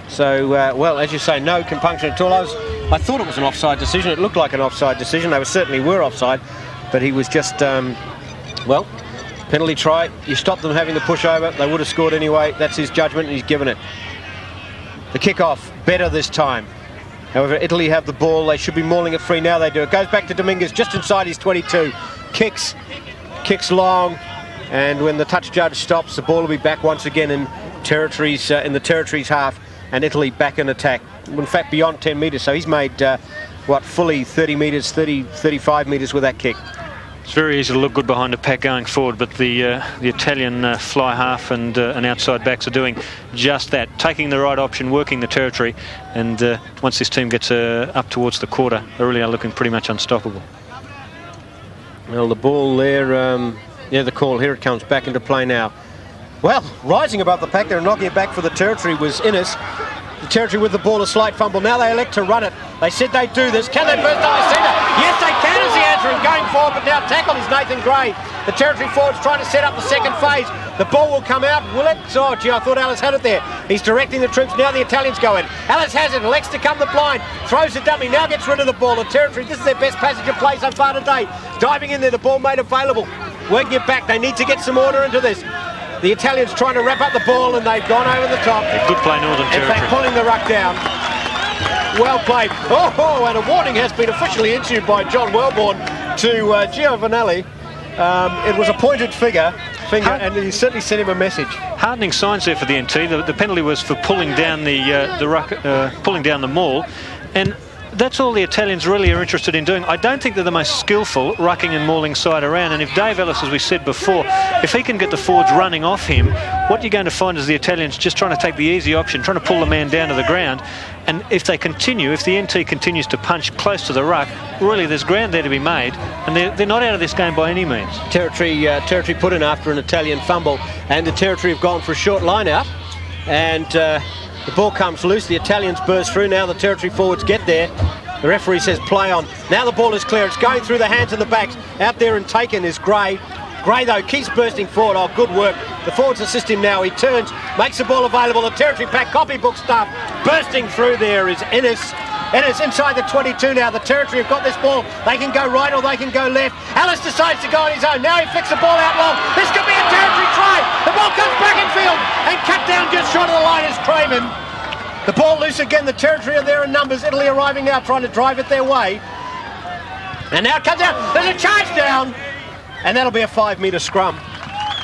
So, well, as you say, no compunction at all. I thought it was an offside decision. It looked like an offside decision. They certainly were offside, but he was just, well, penalty try. You stop them having the pushover. They would have scored anyway. That's his judgment, and he's given it. The kick-off, better this time. However, Italy have the ball. They should be mauling it free. Now they do. It goes back to Dominguez just inside his 22. Kicks long, and when the touch judge stops, the ball will be back once again in the territory's half, and Italy back in attack. In fact, beyond 10 metres. So he's made, fully 30 metres, 35 metres with that kick. It's very easy to look good behind the pack going forward, but the Italian fly half and outside backs are doing just that, taking the right option, working the territory, and once this team gets up towards the quarter, they really are looking pretty much unstoppable. Well, the ball there, the call, here it comes back into play now. Well, rising above the pack there and knocking it back for the territory was Innes. The territory with the ball, a slight fumble. Now they elect to run it. They said they'd do this. Can they burst on the centre? Yes, they can, is the answer. And going forward, but now tackled is Nathan Gray. The territory forward's trying to set up the second phase. The ball will come out. Will it? Oh, gee, I thought Alice had it there. He's directing the troops. Now the Italians go in. Alice has it. Elects to come the blind. Throws the dummy. Now gets rid of the ball. The territory, this is their best passage of play so far today. Diving in there, the ball made available. Working it back. They need to get some order into this. The Italians trying to wrap up the ball, and they've gone over the top. A good play, Northern Territory. In fact, pulling the ruck down. Well played. Oh, and a warning has been officially issued by John Wellborn to Gio Vanelli. It was a pointed finger, and he certainly sent him a message. Heartening signs there for the NT. The penalty was for pulling down the ruck, pulling down the maul, and that's all the Italians really are interested in doing. I don't think they're the most skillful rucking and mauling side around, and if Dave Ellis, as we said before, if he can get the forwards running off him, what you're going to find is the Italians just trying to take the easy option, trying to pull the man down to the ground, and if the NT continues to punch close to the ruck, really there's ground there to be made, and they're not out of this game by any means. Territory put in after an Italian fumble, and the Territory have gone for a short line out, and the ball comes loose. The Italians burst through. Now the Territory forwards get there. The referee says play on. Now the ball is clear. It's going through the hands and the backs. Out there and taken is Gray. Gray, though, keeps bursting forward. Oh, good work. The forwards assist him now. He turns, makes the ball available. The Territory pack, copybook stuff. Bursting through there is Ennis. Ennis inside the 22 now. The Territory have got this ball. They can go right or they can go left. Alice decides to go on his own. Now he flicks the ball out long. This could be a Territory try. The ball comes back in field and cut down just short of the line is Crayman. The ball loose again. The Territory are there in numbers. Italy arriving now, trying to drive it their way. And now it comes out. There's a charge down. And that'll be a 5-metre scrum.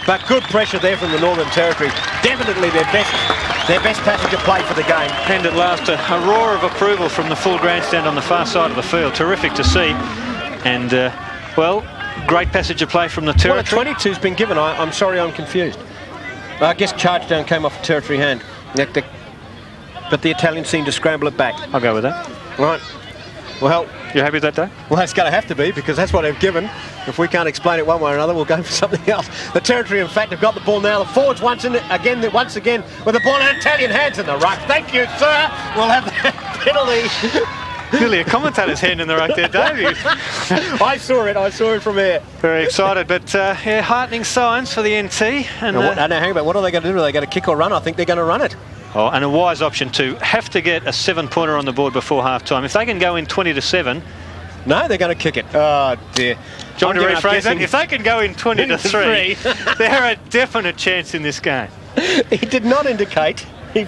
But good pressure there from the Northern Territory. Definitely their best passage of play for the game. And at last, a roar of approval from the full grandstand on the far side of the field. Terrific to see. And, well, great passage of play from the Territory. Well, a 22's been given. I'm sorry, I'm confused. I guess charge down came off a Territory hand. But the Italians seem to scramble it back. I'll go with that. Right. Well, you happy with that, Dave? Well, it's going to have to be, because that's what they've given. If we can't explain it one way or another, we'll go for something else. The Territory, in fact, have got the ball now. The forwards once again with the ball in Italian hands in the ruck. Thank you, sir. We'll have that penalty. Nearly a commentator's hand in the ruck there, Dave. I saw it from here. Very excited, but yeah, heartening signs for the NT. And hang about. What are they going to do? Are they going to kick or run? I think they're going to run it. Oh, and a wise option to have to get a 7-pointer on the board before half-time. If they can go in 20-7... No, they're going to kick it. Oh, dear. Do you want to rephrase that? If they can go in 20-3, they're a definite chance in this game. He did not indicate. He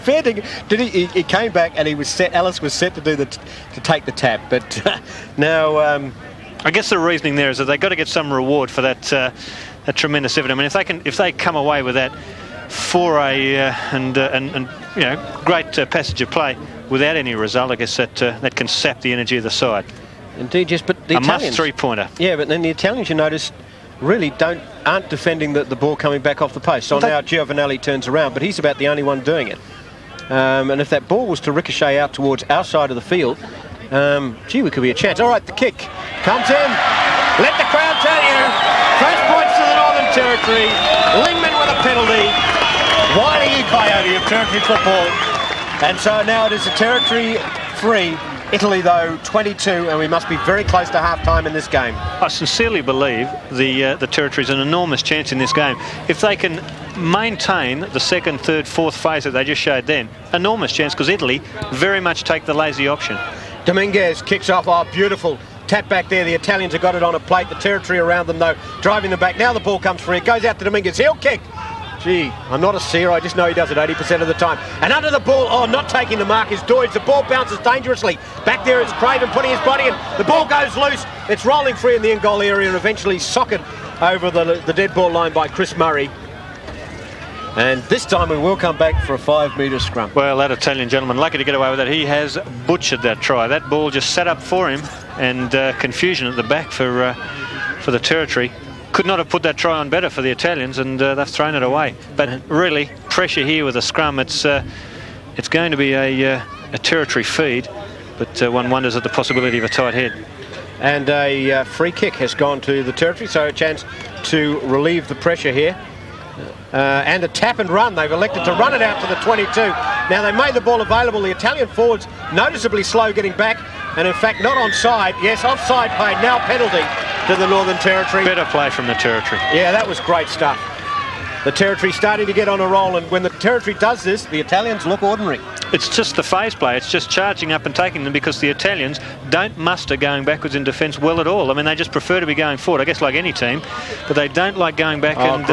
came back and he was set. Ellis was set to do to take the tap, but now I guess the reasoning there is that they've got to get some reward for that tremendous effort. I mean, if they come away with that foray and you know, great passage of play without any result, I guess that can sap the energy of the side. Indeed, yes, but the Italians, must three-pointer. Yeah, but then the Italians, you notice, really aren't defending the ball coming back off the post. So now Giovanelli turns around, but he's about the only one doing it. And if that ball was to ricochet out towards our side of the field, gee, we could be a chance. All right, the kick comes in. Let the crowd tell you. First points to the Northern Territory. Lingman with a penalty. Wiley Coyote of Territory football. And so now it is a Territory free. Italy, though, 22, and we must be very close to half-time in this game. I sincerely believe the Territory's an enormous chance in this game. If they can maintain the second, third, fourth phase that they just showed then, enormous chance, because Italy very much take the lazy option. Dominguez kicks off. Oh, beautiful tap back there. The Italians have got it on a plate. The Territory around them, though, driving them back. Now the ball comes free. It goes out to Dominguez. Heel kick. Gee, I'm not a seer, I just know he does it 80% of the time. And under the ball, not taking the mark is Doidge. The ball bounces dangerously. Back there it's Craven putting his body in. The ball goes loose. It's rolling free in the end goal area and eventually socked over the dead ball line by Chris Murray. And this time we will come back for a 5-metre scrum. Well, that Italian gentleman, lucky to get away with that. He has butchered that try. That ball just sat up for him, and confusion at the back for the Territory. Could not have put that try on better for the Italians, and they've thrown it away. But really, pressure here with a scrum. It's going to be a Territory feed, but one wonders at the possibility of a tight head. And a free kick has gone to the Territory, so a chance to relieve the pressure here. And a tap and run. They've elected to run it out to the 22. Now they made the ball available. The Italian forwards noticeably slow getting back, and in fact not onside. Yes, offside paid. Now penalty to the Northern Territory. Better play from the Territory. Yeah, that was great stuff. The Territory starting to get on a roll, and when the Territory does this, the Italians look ordinary. It's just the phase play. It's just charging up and taking them, because the Italians don't muster going backwards in defence well at all. I mean, they just prefer to be going forward, I guess, like any team, but they don't like going back and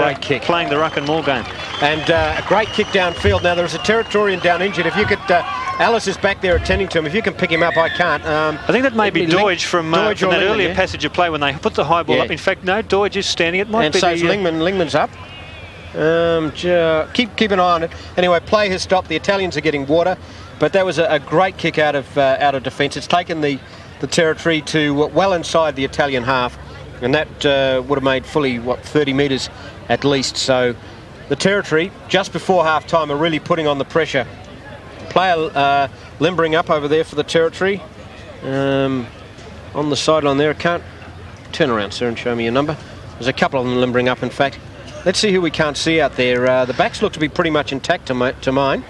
playing the ruck and maul game. And a great kick downfield. Now, there's a Territorian down injured. If you could, Alice is back there attending to him. If you can pick him up, I can't. I think that may be Doidge from that earlier passage of play when they put the high ball up. In fact, no, Doidge is standing. It might be. And so Lingman's up. Keep an eye on it. Anyway, play has stopped. The Italians are getting water, but that was a great kick out of defence. It's taken the Territory to well inside the Italian half, and that would have made fully 30 metres at least. So the Territory just before half time are really putting on the pressure. Player limbering up over there for the Territory on the sideline there. I can't turn around, sir, and show me your number. There's a couple of them limbering up, in fact. Let's see who we can't see out there. The backs look to be pretty much intact to mine.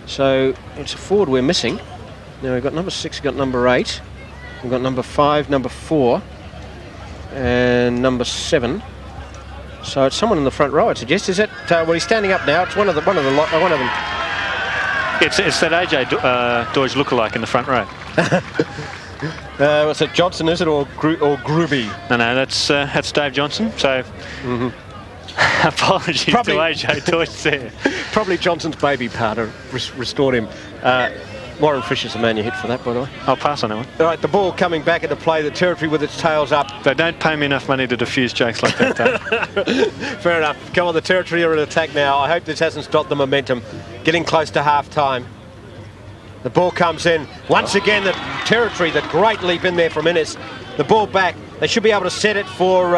So it's a forward we're missing. Now we've got number 6, we've got number 8. We've got number 5, number 4, and number 7. So it's someone in the front row, I'd suggest. Is it? Well, he's standing up now. It's one of them. It's that AJ Doidge lookalike in the front row. What's it, Johnson, is it, or Gruby? No, that's Dave Johnson. So apologies to AJ Doidge there. Probably Johnson's baby powder restored him. Warren Fisher's the man you hit for that, by the way. I'll pass on that one. All right, the ball coming back into play. The Territory with its tails up. They don't pay me enough money to diffuse jokes like that, though. Fair enough. Come on, the Territory are in attack now. I hope this hasn't stopped the momentum. Getting close to half-time. The ball comes in. Once again, the Territory, the great leap in there from Innes. The ball back. They should be able to set it for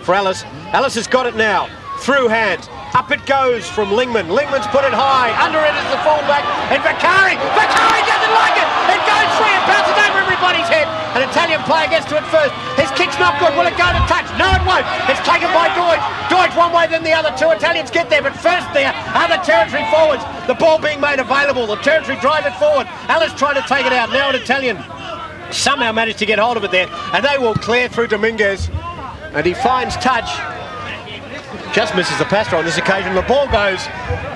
Alice. Alice has got it now. Through hands. Up it goes from Lingman. Lingman's put it high. Under it is the fullback. And Vicari doesn't like it. It goes free. It bounces over everybody's head. An Italian player gets to it first. His kick's not good. Will it go to touch? No, it won't. It's taken by Doidge. Doidge one way, then the other. Two Italians get there. But first there are the Territory forwards. The ball being made available. The Territory drive it forward. Alice trying to take it out. Now an Italian somehow managed to get hold of it there. And they will clear through Dominguez. And he finds touch. Just misses the passer on this occasion. The ball goes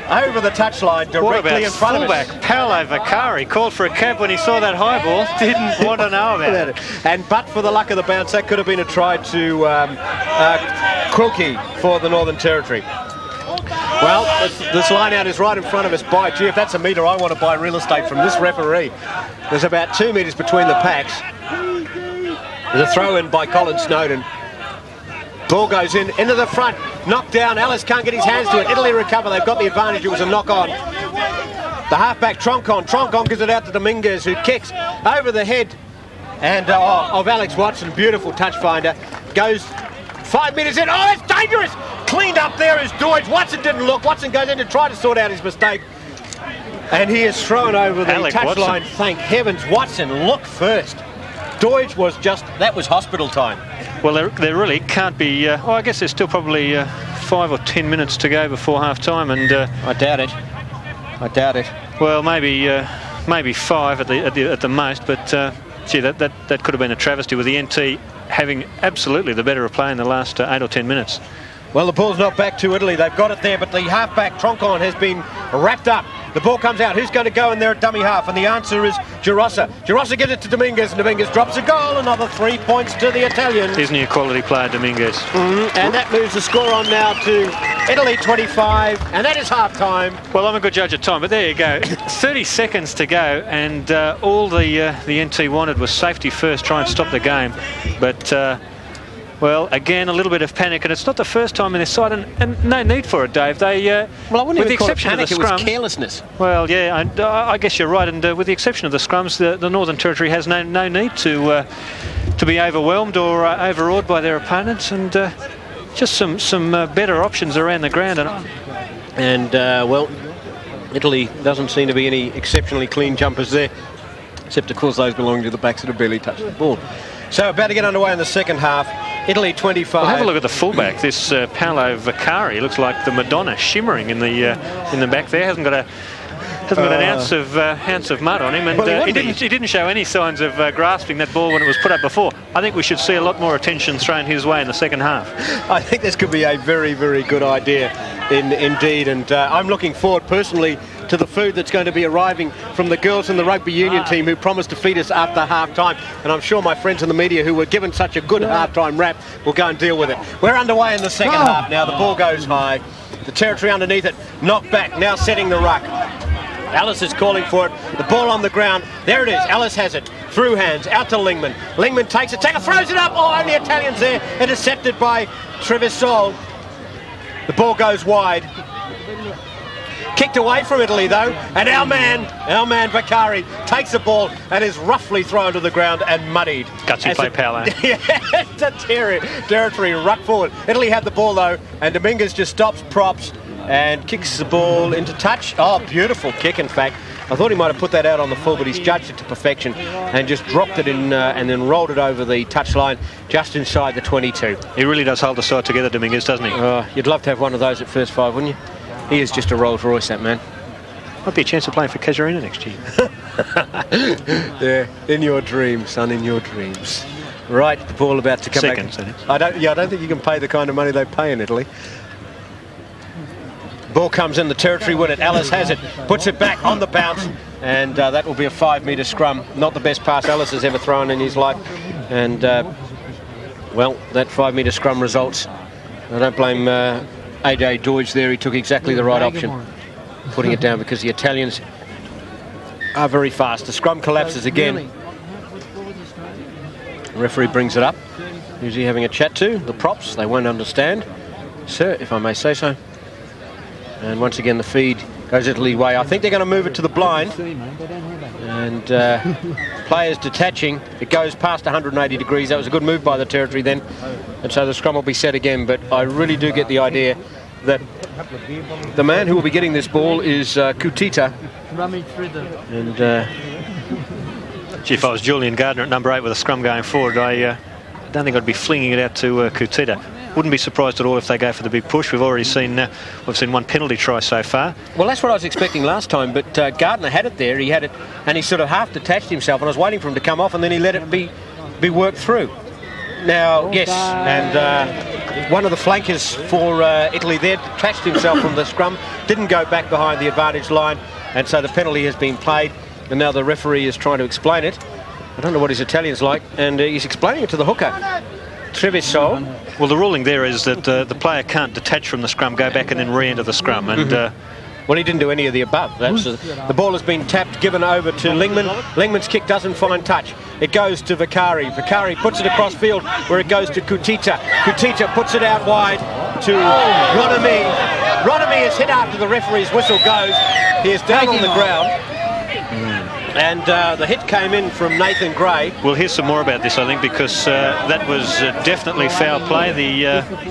over the touchline directly in front of us. Paolo Vicari called for a cab when he saw that high ball. Didn't want to know about it. And but for the luck of the bounce, that could have been a try to Quilkey for the Northern Territory. Well, this line out is right in front of us. Gee, if that's a metre, I want to buy real estate from this referee. There's about 2 metres between the packs. There's a throw in by Colin Snowden. Ball goes into the front, knocked down. Ellis can't get his hands to it. Italy recover. They've got the advantage. It was a knock on. The halfback Troncon gives it out to Dominguez, who kicks over the head and of Alex Watson. Beautiful touch finder. Goes 5 metres in. Oh, it's dangerous. Cleaned up there is Deutsch. Watson didn't look. Watson goes in to try to sort out his mistake. And he is thrown over the touchline. Thank heavens. Watson, look first. Deutsch was that was hospital time. Well, there really can't be... I guess there's still probably 5 or 10 minutes to go before half-time, and... I doubt it. I doubt it. Well, maybe 5 at the most, but gee, that could have been a travesty with the NT having absolutely the better of play in the last 8 or 10 minutes. Well, the ball's not back to Italy. They've got it there, but the halfback Troncon has been wrapped up. The ball comes out. Who's going to go in there at dummy half? And the answer is Girossa. Girossa gives it to Dominguez, and Dominguez drops a goal. Another 3 points to the Italians. Isn't he a quality player, Dominguez? And that moves the score on now to Italy 25, and that is half-time. Well, I'm a good judge of time, but there you go. 30 seconds to go, and all the NT wanted was safety first, try and stop the game. But... well, again, a little bit of panic, and it's not the first time in this side, and no need for it, Dave. They, well, I wouldn't with even the call exception it panic, of the scrums, it was carelessness. Well, yeah, I guess you're right, and with the exception of the scrums, the Northern Territory has no need to be overwhelmed or overawed by their opponents, and just some better options around the ground. And well, Italy doesn't seem to be any exceptionally clean jumpers there, except of course those belonging to the backs that have barely touched the ball. So about to get underway in the second half. Italy 25. Well, have a look at the fullback. This Paolo Vaccari looks like the Madonna shimmering in the back there. Hasn't got an ounce of mud on him, and well, he didn't show any signs of grasping that ball when it was put up before. I think we should see a lot more attention thrown his way in the second half. I think this could be a very, very good idea indeed, and I'm looking forward personally to the food that's going to be arriving from the girls in the rugby union team who promised to feed us after half-time, and I'm sure my friends in the media who were given such a good half-time rap will go and deal with it. We're underway in the second half now. The ball goes high, the Territory underneath it, knocked back, now setting the ruck. Ellis is calling for it, the ball on the ground, there it is, Ellis has it, through hands, out to Lingman. Lingman takes it, throws it up, oh, only Italians there, intercepted by Trevisol. The ball goes wide. Kicked away from Italy though, and our man Vaccari takes the ball and is roughly thrown to the ground and muddied. Gutsy play, Paolo. Yeah, it's a Territory ruck forward. Italy had the ball though, and Dominguez just stops, props, and kicks the ball into touch. Oh, beautiful kick in fact. I thought he might have put that out on the full, but he's judged it to perfection and just dropped it in and then rolled it over the touchline just inside the 22. He really does hold the side together, Dominguez, doesn't he? You'd love to have one of those at first five, wouldn't you? He is just a Rolls Royce, that man. Might be a chance of playing for Casuarina next year. Yeah, in your dreams, son, in your dreams. Right, the ball about to come back. I don't think you can pay the kind of money they pay in Italy. Ball comes in, the Territory win it. Ellis has it, puts it back on the bounce, and that will be a 5-metre scrum. Not the best pass Ellis has ever thrown in his life. And, well, that 5-metre scrum results. I don't blame AJ Deutsch there. He took exactly the right option, putting it down, because the Italians are very fast. The scrum collapses again. The referee brings it up. Who's he having a chat to? The props. They won't understand, sir, if I may say so. And once again, the feed goes Italy's way. I think they're going to move it to the blind. And players detaching. It goes past 180 degrees. That was a good move by the Territory then. And so the scrum will be set again. But I really do get the idea that the man who will be getting this ball is Kutita. And gee, if I was Julian Gardner at number 8 with a scrum going forward, I don't think I'd be flinging it out to Kutita. Wouldn't be surprised at all if they go for the big push. We've already seen one penalty try so far. Well, that's what I was expecting last time, but Gardner had it there. He had it, and he sort of half detached himself, and I was waiting for him to come off, and then he let it be worked through. Now, yes, and one of the flankers for Italy there detached himself from the scrum, didn't go back behind the advantage line, and so the penalty has been played, and now the referee is trying to explain it. I don't know what his Italian's like, and he's explaining it to the hooker. Treviso. Well, the ruling there is that the player can't detach from the scrum, go back and then re-enter the scrum. And well, he didn't do any of the above. The ball has been tapped, given over to Lingman. Lingman's kick doesn't find touch. It goes to Vicari. Vicari puts it across field where it goes to Kutita. Kutita puts it out wide to Ronami. Ronami is hit after the referee's whistle goes. He is down on the ground. And the hit came in from Nathan Gray. We'll hear some more about this, I think, because that was definitely foul play.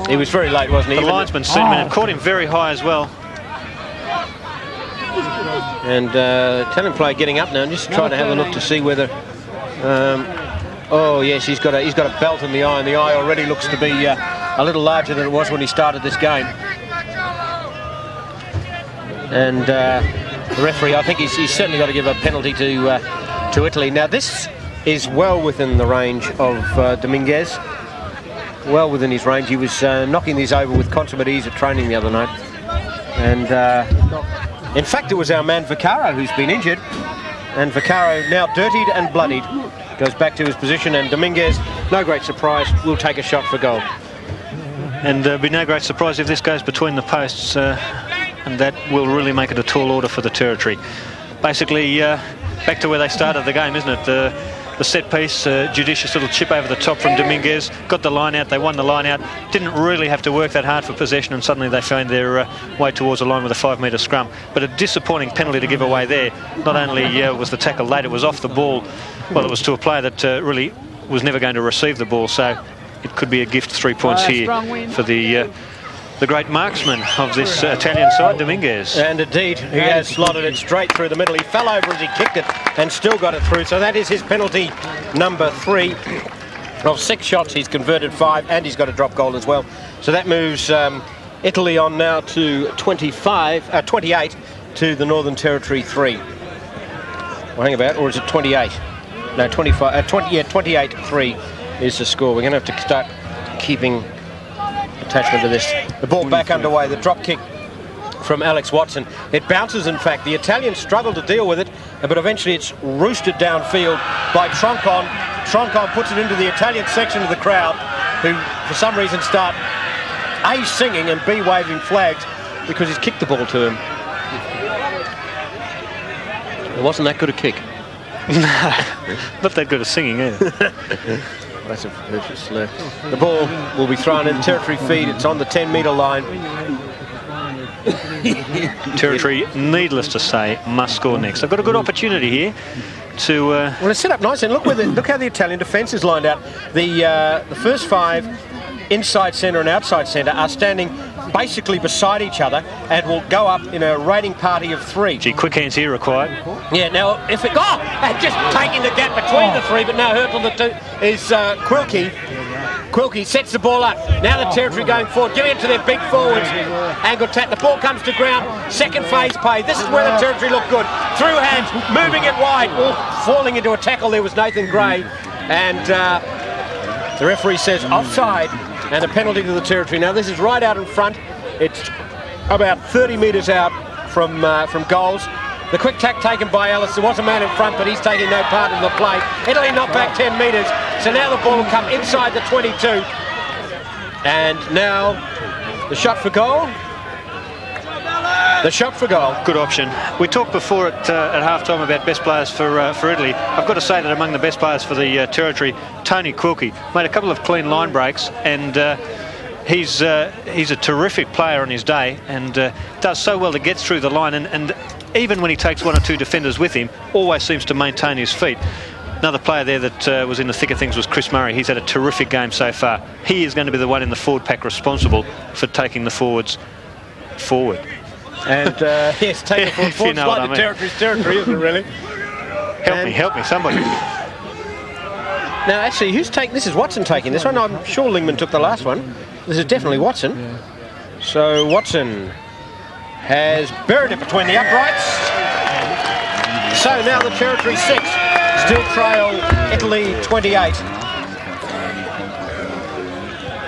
He was very late, wasn't he? The linesman seen him and caught him very high as well. And Italian player getting up now and just trying to have a look to see whether... oh, yes, he's got a belt in the eye, and the eye already looks to be a little larger than it was when he started this game. And the referee, I think he's certainly got to give a penalty to Italy. Now, this is well within the range of Dominguez. Well within his range. He was knocking these over with consummate ease at training the other night. And in fact, it was our man Vaccaro who's been injured. And Vaccaro, now dirtied and bloodied, goes back to his position. And Dominguez, no great surprise, will take a shot for goal. And be no great surprise if this goes between the posts. And that will really make it a tall order for the Territory. Basically, back to where they started the game, isn't it? The set piece, judicious little chip over the top from Dominguez, got the line out, they won the line out, didn't really have to work that hard for possession, and suddenly they found their way towards the line with a 5-metre scrum. But a disappointing penalty to give away there. Not only was the tackle late, it was off the ball. Well, it was to a player that really was never going to receive the ball, so it could be a gift 3 points here for the great marksman of this Italian side, Dominguez. And indeed, he has slotted it straight through the middle. He fell over as he kicked it and still got it through. So that is his penalty number 3. Of 6 shots, he's converted 5, and he's got a drop goal as well. So that moves Italy on now to 28 to the Northern Territory 3. Well, hang about, or is it 28? No, 25. 28-3 is the score. We're going to have to start keeping attachment to this. The ball back underway, the drop kick from Alex Watson. It bounces, in fact. The Italians struggle to deal with it, but eventually it's roosted downfield by Troncon. Troncon puts it into the Italian section of the crowd, who for some reason start A, singing, and B, waving flags because he's kicked the ball to him. It wasn't that good a kick. Not that good at singing either. That's a vicious left. The ball will be thrown in. Territory feed. It's on the 10-metre line. Territory, needless to say, must score next. They've got a good opportunity here to... Well, it's set up nice, and look how the Italian defence is lined out. The first 5 inside centre and outside centre are standing basically beside each other and will go up in a raiding party of 3. Gee, quick hands here required. Yeah, now if it... Oh! Just taking the gap between the 3, but now hurt on the 2 is Quilkey. Quilkey sets the ball up. Now the Territory going forward, giving it to their big forwards. Angle tap, the ball comes to ground. Second phase play. This is where the Territory look good. Through hands, moving it wide. Falling into a tackle there was Nathan Gray. And the referee says offside and a penalty to the Territory. Now this is right out in front. It's about 30 metres out from goals. The quick tack taken by Ellis. There was a man in front, but he's taking no part in the play. Italy knocked back 10 metres. So now the ball will come inside the 22. And now the shot for goal. The shot for goal. Good option. We talked before at half-time about best players for Italy. I've got to say that among the best players for the Territory, Tony Quilkey made a couple of clean line breaks, and he's a terrific player on his day, and does so well to get through the line, and even when he takes 1 or 2 defenders with him, always seems to maintain his feet. Another player there that was in the thick of things was Chris Murray. He's had a terrific game so far. He is going to be the one in the forward pack responsible for taking the forwards forward. And yes, taking the forwards forward. You know It's like the Territory's territory, isn't it, really? Help me, somebody. Now, actually, who's taking... This is Watson taking this one. I'm sure Lingman took the last one. This is definitely Watson. Yeah. So Watson has buried it between the uprights. So now the Territory 6 still trail Italy 28.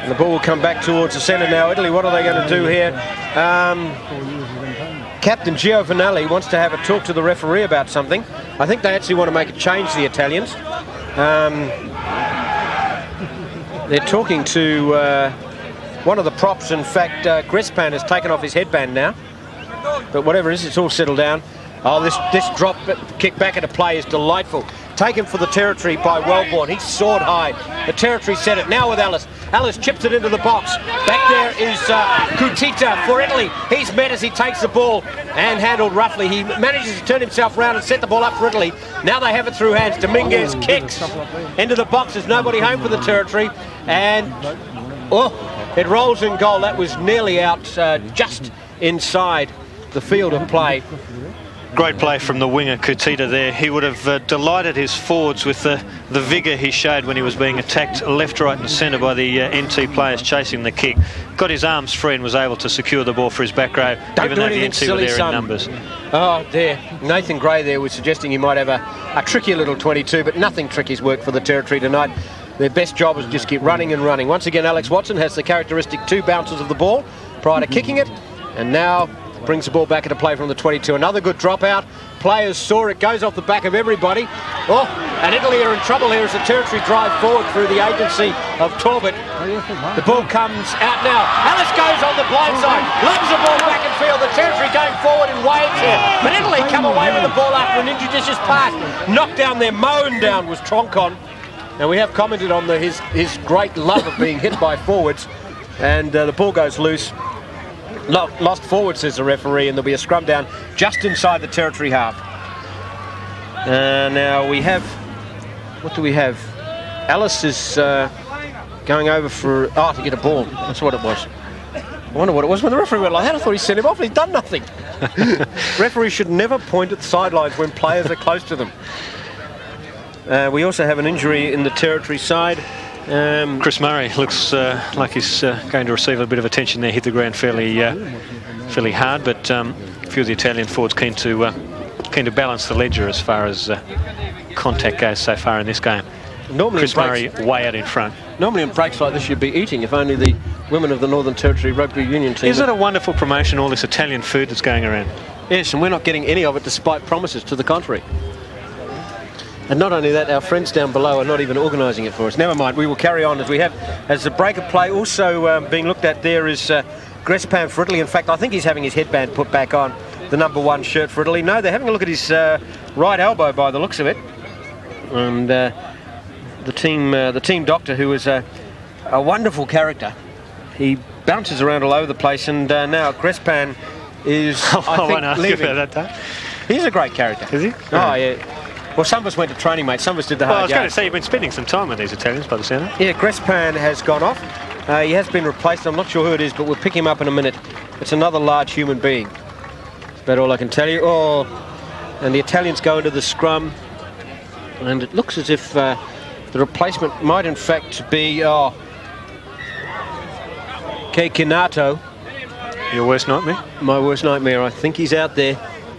And the ball will come back towards the centre now. Italy, what are they going to do here? Captain Giovanelli wants to have a talk to the referee about something. I think they actually want to make a change, the Italians. They're talking to one of the props. In fact, Grespan has taken off his headband now. But whatever it is, it's all settled down. Oh, this drop kick back into play is delightful. Taken for the territory by Wellborn. He soared high. The territory set it. Now with Ellis. Ellis chips it into the box. Back there is Kutita for Italy. He's met as he takes the ball and handled roughly. He manages to turn himself around and set the ball up for Italy. Now they have it through hands. Dominguez kicks into the box. There's nobody home for the territory. And it rolls in goal. That was nearly out, just inside the field of play. Great play from the winger Kutita there. He would have delighted his forwards with the vigour he showed when he was being attacked left, right and centre by the NT players chasing the kick. Got his arms free and was able to secure the ball for his back row, even though the NT were there in numbers. Oh, there. Nathan Gray there was suggesting he might have a tricky little 22, but nothing tricky's worked for the territory tonight. Their best job is just keep running and running. Once again, Alex Watson has the characteristic 2 bounces of the ball prior to kicking it, and now brings the ball back into play from the 22. Another good dropout. Players saw it, goes off the back of everybody. Oh, and Italy are in trouble here as the territory drive forward through the agency of Torbett. The ball comes out now. Ellis goes on the blind side, lobs the ball back in field. The territory going forward in waves here. But Italy come away with the ball after an injudicious pass. Knocked down there, mown down was Troncon. And we have commented on his great love of being hit by forwards. And the ball goes loose. Lost forward, says the referee, and there'll be a scrum down just inside the territory half. Now we have, what do we have? Alice is going over to get a ball. That's what it was. I wonder what it was when the referee went like that. I thought he sent him off and he's done nothing. Referees should never point at the sidelines when players are close to them. We also have an injury in the territory side. Chris Murray looks like he's going to receive a bit of attention there. Hit the ground fairly hard, but a few of the Italian forwards keen to balance the ledger as far as contact goes so far in this game. Normally Chris Murray way out in front. Normally in breaks like this you'd be eating if only the women of the Northern Territory Rugby Union team... Isn't it a wonderful promotion, all this Italian food that's going around? Yes, and we're not getting any of it despite promises to the contrary. And not only that, our friends down below are not even organising it for us. Never mind, we will carry on as we have. As the break of play also being looked at there is Grespan for Italy. In fact, I think he's having his headband put back on, the number 1 shirt for Italy. No, they're having a look at his right elbow by the looks of it. And the team doctor, who is a wonderful character, he bounces around all over the place, and now Grespan is, I think, leaving. That. He's a great character. Is he? Oh, yeah. Well, some of us went to training, mate. Some of us did the hard Well, I was yards. going to say, you've been spending some time with these Italians by the sound of it. Yeah, Grespan has gone off. He has been replaced. I'm not sure who it is, but we'll pick him up in a minute. It's another large human being. That's about all I can tell you. Oh, and the Italians go into the scrum. And it looks as if the replacement might in fact be Kekinato. Your worst nightmare? My worst nightmare. I think he's out there.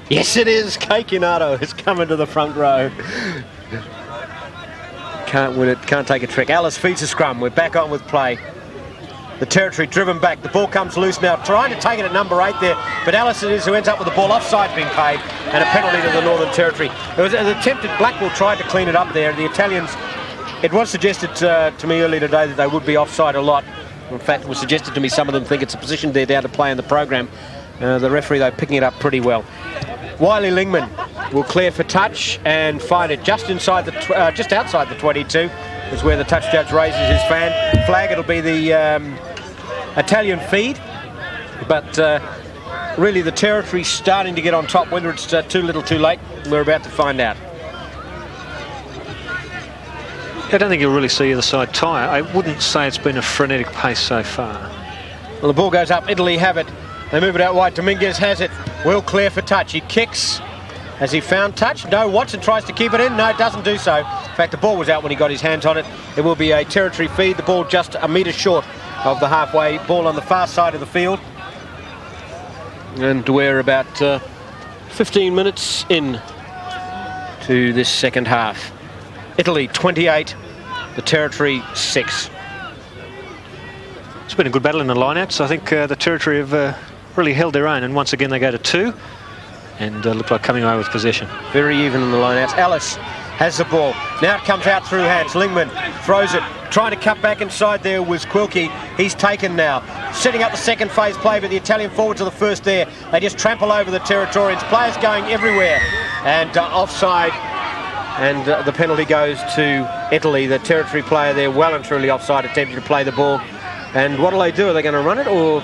Yes, it is. Kekinato has come into the front row. Can't win it. Can't take a trick. Alice feeds the scrum. We're back on with play. The territory driven back. The ball comes loose now. Trying to take it at number 8 there. But Alice it is who ends up with the ball. Offside being paid. And a penalty to the Northern Territory. It was an attempted. Blackpool tried to clean it up there. The Italians... It was suggested to me earlier today that they would be offside a lot. In fact, it was suggested to me some of them think it's a position they're down to play in the program. The referee, though, picking it up pretty well. Wiley Lingman will clear for touch and find it just inside just outside the 22 is where the touch judge raises his flag. It'll be the Italian feed, but really the territory's starting to get on top. Whether it's too little, too late, we're about to find out. I don't think you'll really see either side tire. I wouldn't say it's been a frenetic pace so far. Well, the ball goes up. Italy have it. They move it out wide. Dominguez has it. Will clear for touch. He kicks. Has he found touch? No. Watson tries to keep it in. No, doesn't do so. In fact, the ball was out when he got his hands on it. It will be a territory feed. The ball just a metre short of the halfway. Ball on the far side of the field. And we're about 15 minutes in to this second half. Italy 28, the territory 6. It's been a good battle in the lineouts. I think the territory have really held their own, and once again they go to 2 and look like coming away with possession. Very even in the lineouts. Alice has the ball. Now it comes out through hands. Lingman throws it. Trying to cut back inside there was Quilkey. He's taken now. Setting up the second phase play, but the Italian forwards are the first there. They just trample over the Territorians. Players going everywhere. And offside. And the penalty goes to Italy. The Territory player there well and truly offside, attempting to play the ball. And what do? Are they going to run it? Or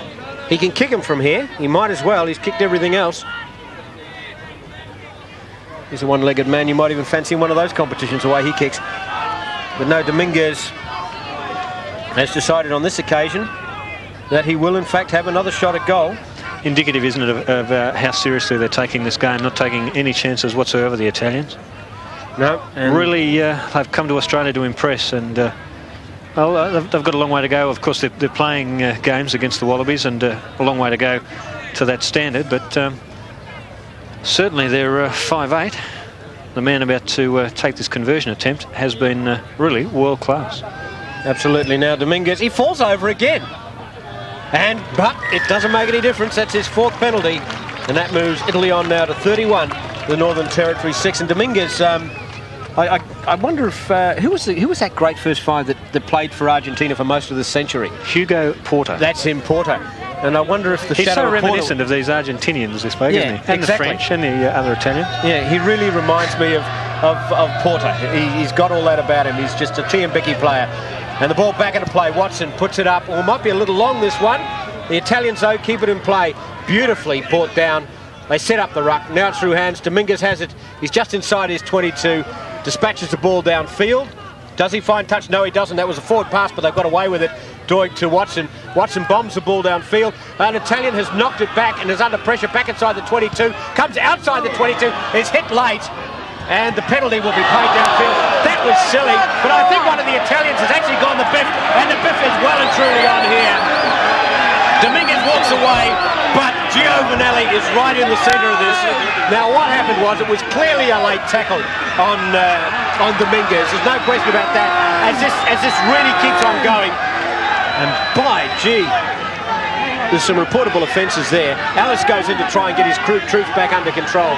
he can kick him from here. He might as well. He's kicked everything else. He's a one-legged man. You might even fancy one of those competitions the way he kicks. But no, Dominguez has decided on this occasion that he will in fact have another shot at goal. Indicative, isn't it, of how seriously they're taking this game, not taking any chances whatsoever, the Italians. No. Really, they've come to Australia to impress, and they've got a long way to go. Of course, they're playing games against the Wallabies, and a long way to go to that standard, but certainly they're 5'8". The man about to take this conversion attempt has been really world class. Absolutely. Now Dominguez, he falls over again. But it doesn't make any difference. That's his 4th penalty. And that moves Italy on now to 31, the Northern Territory 6. And Dominguez, I wonder if, who was that great first 5 that played for Argentina for most of the century? Hugo Porta. That's him, Porta. And I wonder if the He's shadow so of reminiscent of these Argentinians this week, isn't he? And exactly. The French and the other Italians. Yeah, he really reminds me of Porter. He's got all that about him. He's just a Tiambiki player. And the ball back into play. Watson puts it up. Or might be a little long, this one. The Italians, though, keep it in play. Beautifully brought down. They set up the ruck. Now it's through hands. Dominguez has it. He's just inside his 22. Dispatches the ball downfield. Does he find touch? No, he doesn't. That was a forward pass, but they've got away with it. Doig to Watson. Watson bombs the ball downfield. An Italian has knocked it back and is under pressure back inside the 22. Comes outside the 22. Is hit late. And the penalty will be paid downfield. That was silly, but I think one of the Italians has actually gone the biff, and the biff is well and truly on here. Dominguez walks away, but Giovinelli is right in the centre of this. Now what happened was it was clearly a late tackle on Dominguez. There's no question about that. As this really keeps on going, and by gee, there's some reportable offences there. Alice goes in to try and get his troops back under control.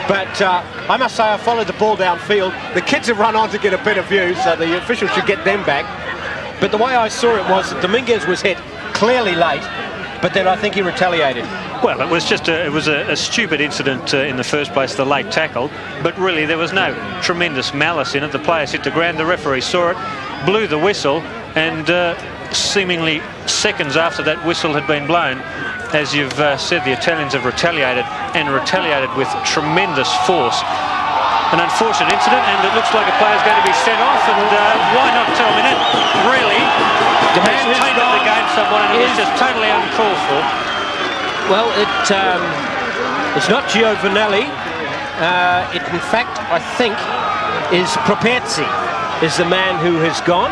But I must say I followed the ball downfield. The kids have run on to get a better view, so the officials should get them back. But the way I saw it was that Dominguez was hit clearly late, but then I think he retaliated. Well, it was just a stupid incident in the first place, the late tackle, but really there was no tremendous malice in it. The players hit the ground, the referee saw it, blew the whistle, and seemingly seconds after that whistle had been blown, as you've said, the Italians have retaliated, and retaliated with tremendous force. An unfortunate incident, and it looks like a player's going to be sent off, and why not tell me that? Really, has tainted the game somewhat, and it was just totally uncalled for. Well, it's not Giovinelli. It, in fact, I think, is Propezzi, is the man who has gone.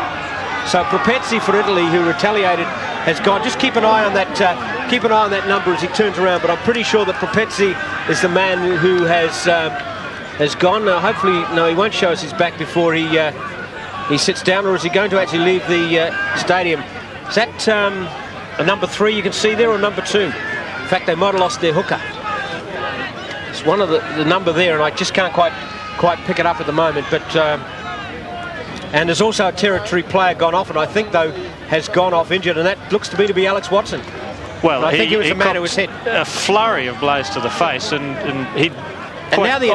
So Propezzi for Italy, who retaliated, has gone. Just keep an eye on that. Keep an eye on that number as he turns around. But I'm pretty sure that Propezzi is the man who has gone. Hopefully, no, he won't show us his back before he sits down. Or is he going to actually leave the stadium? Is that a number 3 you can see there, or number 2? In fact, they might have lost their hooker. It's one of the number there, and I just can't quite pick it up at the moment. But and there's also a Territory player gone off, and I think, though, has gone off injured, and that looks to be Alex Watson. Well, I think he was the man who was hit. A flurry of blows to the face, and he. And now the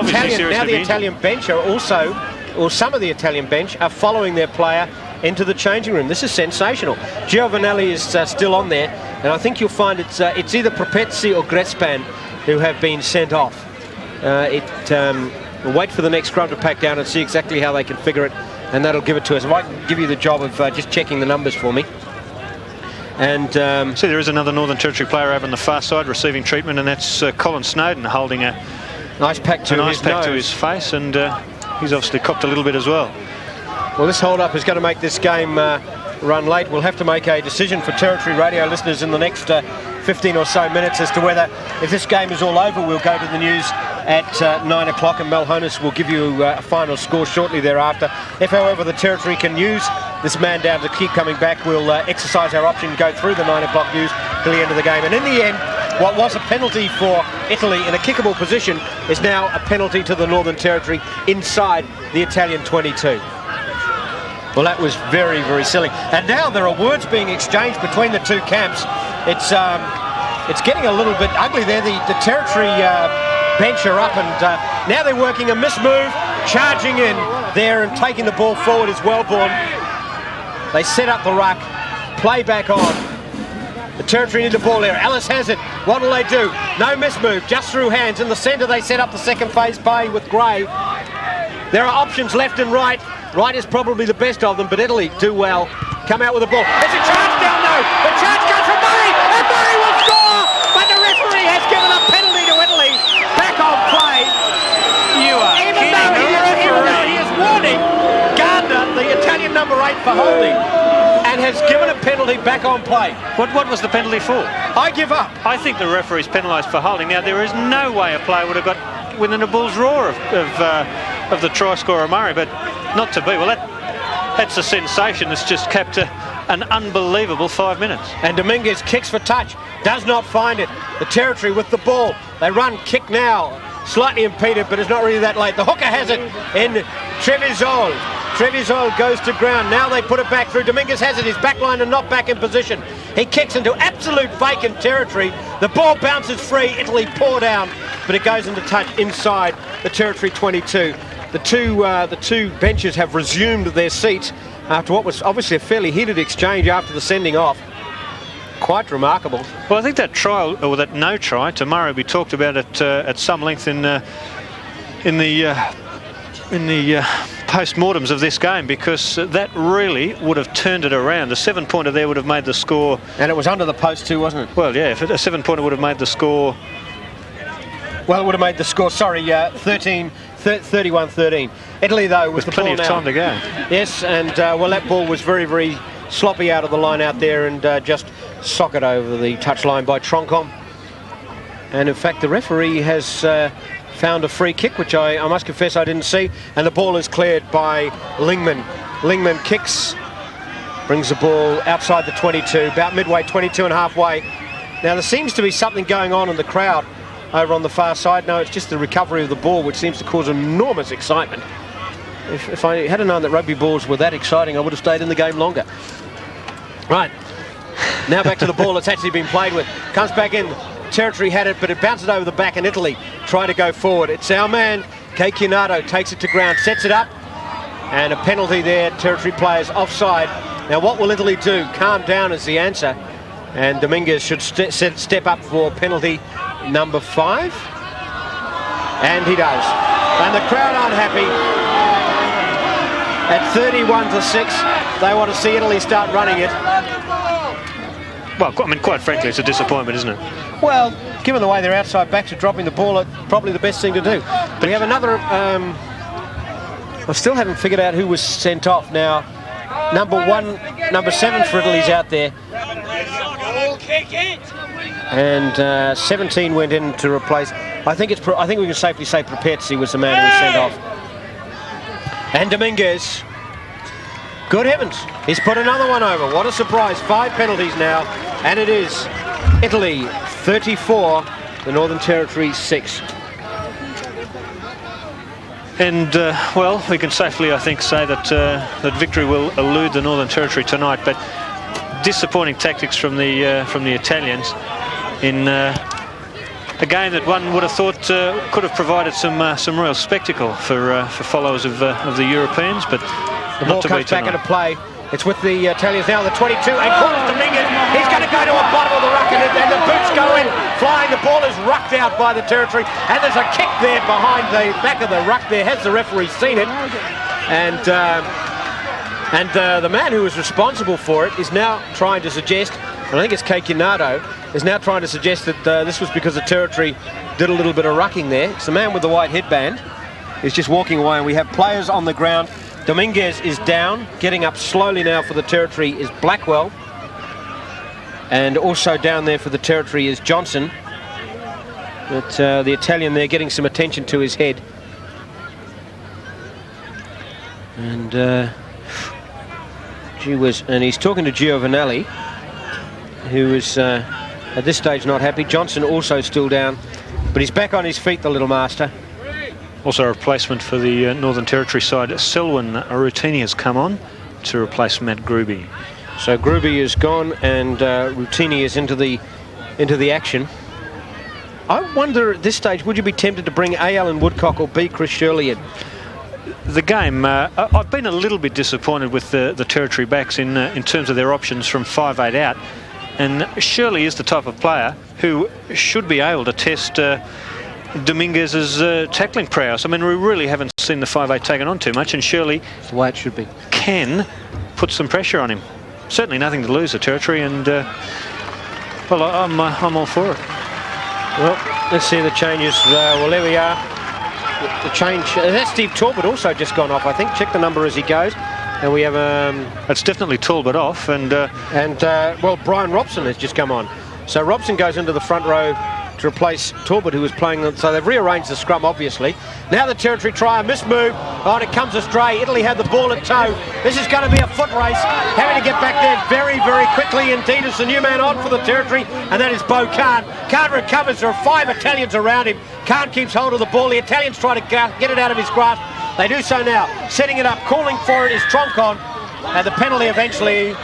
Italian bench are also, or some of the Italian bench are following their player into the changing room. This is sensational. Giovinelli is still on there, and I think you'll find it's either Propezzi or Gretzpan who have been sent off. We'll wait for the next scrum to pack down and see exactly how they can figure it, and that'll give it to us. If I can give you the job of just checking the numbers for me. And see, there is another Northern Territory player over on the far side receiving treatment, and that's Colin Snowden holding a nice pack to his face, and he's obviously copped a little bit as well. Well, this hold-up is going to make this game run late. We'll have to make a decision for Territory radio listeners in the next 15 or so minutes as to whether, if this game is all over, we'll go to the news at 9 o'clock, and Mel Honus will give you a final score shortly thereafter. If, however, the Territory can use this man down to keep coming back, we'll exercise our option, go through the 9 o'clock news till the end of the game. And in the end, what was a penalty for Italy in a kickable position is now a penalty to the Northern Territory inside the Italian 22. Well, that was very, very silly. And now there are words being exchanged between the two camps. It's getting a little bit ugly there. The Territory bench are up, and now they're working a mismove, charging in there and taking the ball forward is Wellborn. They set up the ruck, play back on. The Territory need the ball there. Ellis has it. What will they do? No mismove, just through hands. In the centre, they set up the second phase play with Gray. There are options left and right. Right is probably the best of them, but Italy do well. Come out with the ball. There's a charge down low. The charge comes from Murray, and Murray will score! But the referee has given a penalty to Italy. Back on play. You are Even though he is warning Gardner, the Italian number 8, for holding, and has given a penalty back on play. What was the penalty for? I give up. I think the referee's penalised for holding. Now, there is no way a player would have got within a bull's roar of the try scorer Murray, but not to be. Well, that's a sensation. It's just kept an unbelievable 5 minutes. And Dominguez kicks for touch, does not find it. The Territory with the ball. They run, kick now. Slightly impeded, but it's not really that late. The hooker has it in Trevisol. Trevisol goes to ground. Now they put it back through. Dominguez has it. His back line and not back in position. He kicks into absolute vacant territory. The ball bounces free. Italy pour down, but it goes into touch inside the Territory 22. The two benches have resumed their seats after what was obviously a fairly heated exchange after the sending off. Quite remarkable. Well, I think that try, or that no try to Murray, we talked about it at some length in the post-mortems of this game, because that really would have turned it around. The 7-pointer there would have made the score. And it was under the post too, wasn't it? Well, yeah, if a 7-pointer would have made the score. Well, it would have made the score, 31-13. Italy, though, with the plenty ball of time to go. Yes, and well, that ball was very, very sloppy out of the line out there, and just socket over the touchline by Troncom. And in fact, the referee has found a free kick, which I must confess I didn't see, and the ball is cleared by Lingman. Lingman kicks, brings the ball outside the 22, about midway, 22 and halfway. Now, there seems to be something going on in the crowd over on the far side. No, it's just the recovery of the ball, which seems to cause enormous excitement. If I had known that rugby balls were that exciting, I would have stayed in the game longer. Right, now back to the ball that's actually been played with. Comes back in, Territory had it, but it bounces over the back, and Italy try to go forward. It's our man, Keikinato, takes it to ground, sets it up, and a penalty there. Territory players offside. Now what will Italy do? Calm down is the answer, and Dominguez should step up for penalty number 5, and he does. And the crowd aren't happy. At 31-6, they want to see Italy start running it. Well, I mean, quite frankly, it's a disappointment, isn't it? Well, given the way their outside backs are dropping the ball, probably the best thing to do. But we have another. I still haven't figured out who was sent off. Now, number 7 for Italy's out there, and 17 went in to replace. I think we can safely say Prepetzi was the man who was sent off. And Dominguez, good heavens, he's put another one over. What a surprise. 5 penalties now, and it is Italy 34, the Northern Territory 6. And, well, we can safely, I think, say that that victory will elude the Northern Territory tonight, but disappointing tactics from the Italians in a game that one would have thought could have provided some real spectacle for followers of the Europeans, but the ball comes back into play. It's with the Italians now, the 22, and Corners Dominguez. He's going to go to a bottom of the ruck, and the boots go in flying. The ball is rucked out by the Territory, and there's a kick there behind the back of the ruck there. Has the referee seen it? And the man who was responsible for it is now trying to suggest, and I think it's Keikinato, is now trying to suggest that this was because the Territory did a little bit of rucking there. It's the man with the white headband. He's just walking away, and we have players on the ground. Dominguez is down. Getting up slowly now for the Territory is Blackwell. And also down there for the Territory is Johnson. But the Italian there getting some attention to his head. And and he's talking to Giovanelli, who is at this stage not happy. Johnson also still down, but he's back on his feet, the little master. Also a replacement for the Northern Territory side. Selwyn Rutini has come on to replace Matt Gruby. So Gruby is gone and Rutini is into the action. I wonder at this stage, would you be tempted to bring A. Alan Woodcock or B. Chris Shirley in? The game, I've been a little bit disappointed with the Territory backs in terms of their options from 5'8" out. And Shirley is the type of player who should be able to test Dominguez's tackling prowess. I mean, we really haven't seen the 5'8" taken on too much, and Shirley, the way it should be, can put some pressure on him. Certainly nothing to lose, the Territory, and well, I'm all for it. Well, let's see the changes. Well, there we are. The change. That's Steve Talbot also just gone off, I think. Check the number as he goes. And we have It's definitely Talbot off, and well, Brian Robson has just come on. So Robson goes into the front row to replace Talbot, who was playing them. So they've rearranged the scrum, obviously. Now the Territory try a mismove. Oh, and it comes astray. Italy had the ball at toe. This is going to be a foot race. Having to get back there very, very quickly indeed. It's the new man on for the Territory, and that is Bo Khan. Khan recovers. There are 5 Italians around him. Khan keeps hold of the ball. The Italians try to get it out of his grasp. They do so now. Setting it up, calling for it is Troncon. And the penalty eventually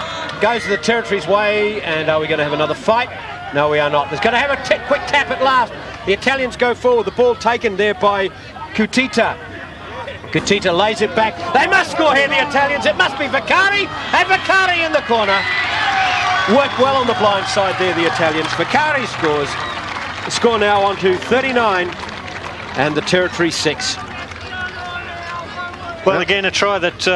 goes to the Territory's way. And are we going to have another fight? No, we are not. There's going to have a quick tap at last. The Italians go forward. The ball taken there by Kutita. Kutita lays it back. They must score here, the Italians. It must be Vaccari. And Vaccari in the corner. Worked well on the blind side there, the Italians. Vaccari scores. The score now on to 39. And the Territory 6. Well, again, a try that,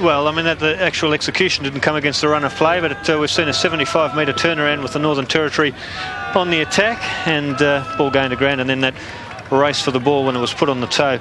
well, I mean, that the actual execution didn't come against the run of play, but we've seen a 75-metre turnaround with the Northern Territory on the attack, and ball going to ground, and then that race for the ball when it was put on the toe.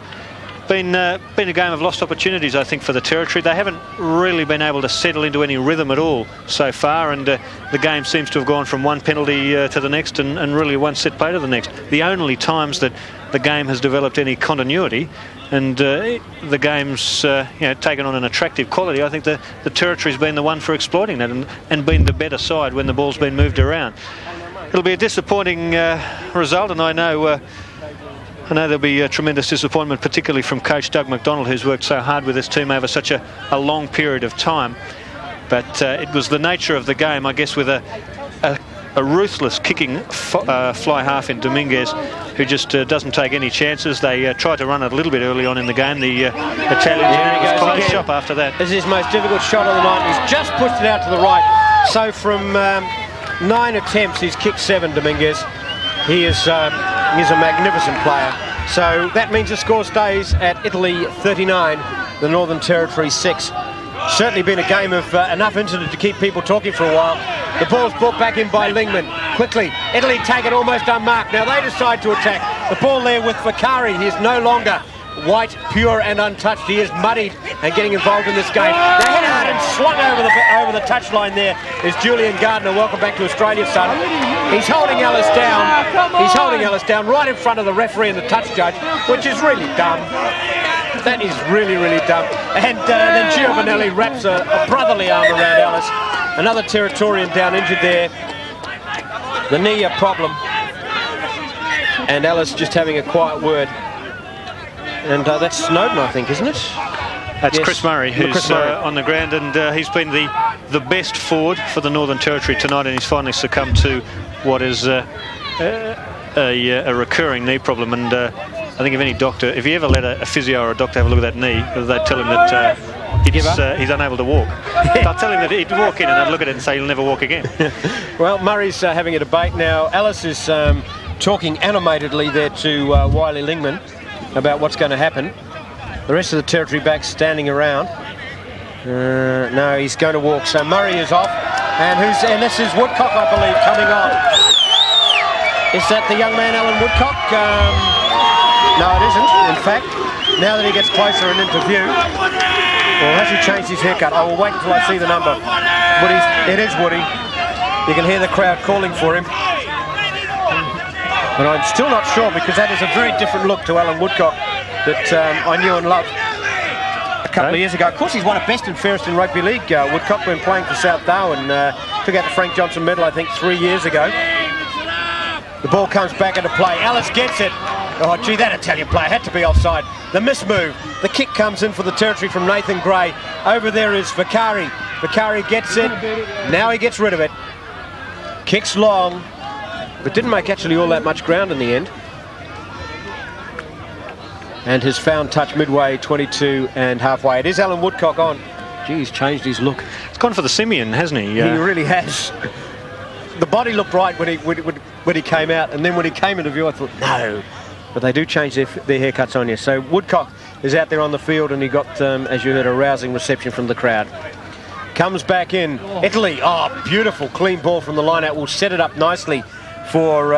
Been a game of lost opportunities, I think, for the Territory. They haven't really been able to settle into any rhythm at all so far, and the game seems to have gone from one penalty to the next and really one set play to the next. The only times that the game has developed any continuity and the game's taken on an attractive quality, I think the Territory's been the one for exploiting that and been the better side when the ball's been moved around. It'll be a disappointing result, and I know there'll be a tremendous disappointment, particularly from coach Doug McDonald, who's worked so hard with this team over such a long period of time. But it was the nature of the game, I guess, with a ruthless kicking fly half in Dominguez, who just doesn't take any chances. They tried to run it a little bit early on in the game. The Italians closed shop after that. This is his most difficult shot of the night. He's just pushed it out to the right. So from 9 attempts, he's kicked 7, Dominguez. He is a magnificent player. So that means the score stays at Italy 39, the Northern Territory 6. Certainly been a game of enough incident to keep people talking for a while. The ball's brought back in by Lingman. Quickly, Italy take it almost unmarked. Now they decide to attack. The ball there with Vaccari. He is no longer white, pure and untouched. He is muddied and getting involved in this game. The head out and slung over the touchline there is Julian Gardner. Welcome back to Australia, son. He's holding Ellis down. He's holding Ellis down right in front of the referee and the touch judge, which is really dumb. That is really, really dumb. And then Giovanelli wraps a brotherly arm around Ellis. Another Territorian down injured there. The knee a problem. And Ellis just having a quiet word. And that's Snowden, I think, isn't it? That's yes. Chris Murray, who's on the ground, and he's been the best forward for the Northern Territory tonight, and he's finally succumbed to what is a recurring knee problem. And I think if any doctor, if you ever let a physio or a doctor have a look at that knee, they'd tell him that he's unable to walk. They'll tell him that he'd walk in and they'd look at it and say he'll never walk again. Well, Murray's having a debate now. Alice is talking animatedly there to Wiley Lingman about what's going to happen. The rest of the Territory backs standing around. No, he's going to walk. So Murray is off, and this is Woodcock, I believe, coming on. Is that the young man, Alan Woodcock? No, it isn't. In fact, now that he gets closer and into view, well, has he changed his haircut? I will wait until I see the number. It is Woody. You can hear the crowd calling for him. But I'm still not sure, because that is a very different look to Alan Woodcock that I knew and loved a couple of years ago. Of course, he's won a best and fairest in rugby league. Woodcock, when playing for South Darwin, took out the Frank Johnson medal, I think, 3 years ago. The ball comes back into play. Ellis gets it. Oh, gee, that Italian player had to be offside. The mismove. The kick comes in for the territory from Nathan Gray. Over there is Vicari. Vicari gets it. Now he gets rid of it. Kicks long, but didn't make actually all that much ground in the end. And has found touch midway, 22 and halfway. It is Alan Woodcock on. Gee, he's changed his look. It's gone for the Simeon, hasn't he? He really has. The body looked right when he came out, and then when he came into view, I thought, no. But they do change their haircuts on you. So Woodcock is out there on the field, and he got, as you heard, a rousing reception from the crowd. Comes back in. Italy. Oh, beautiful, clean ball from the line-out. Will set it up nicely for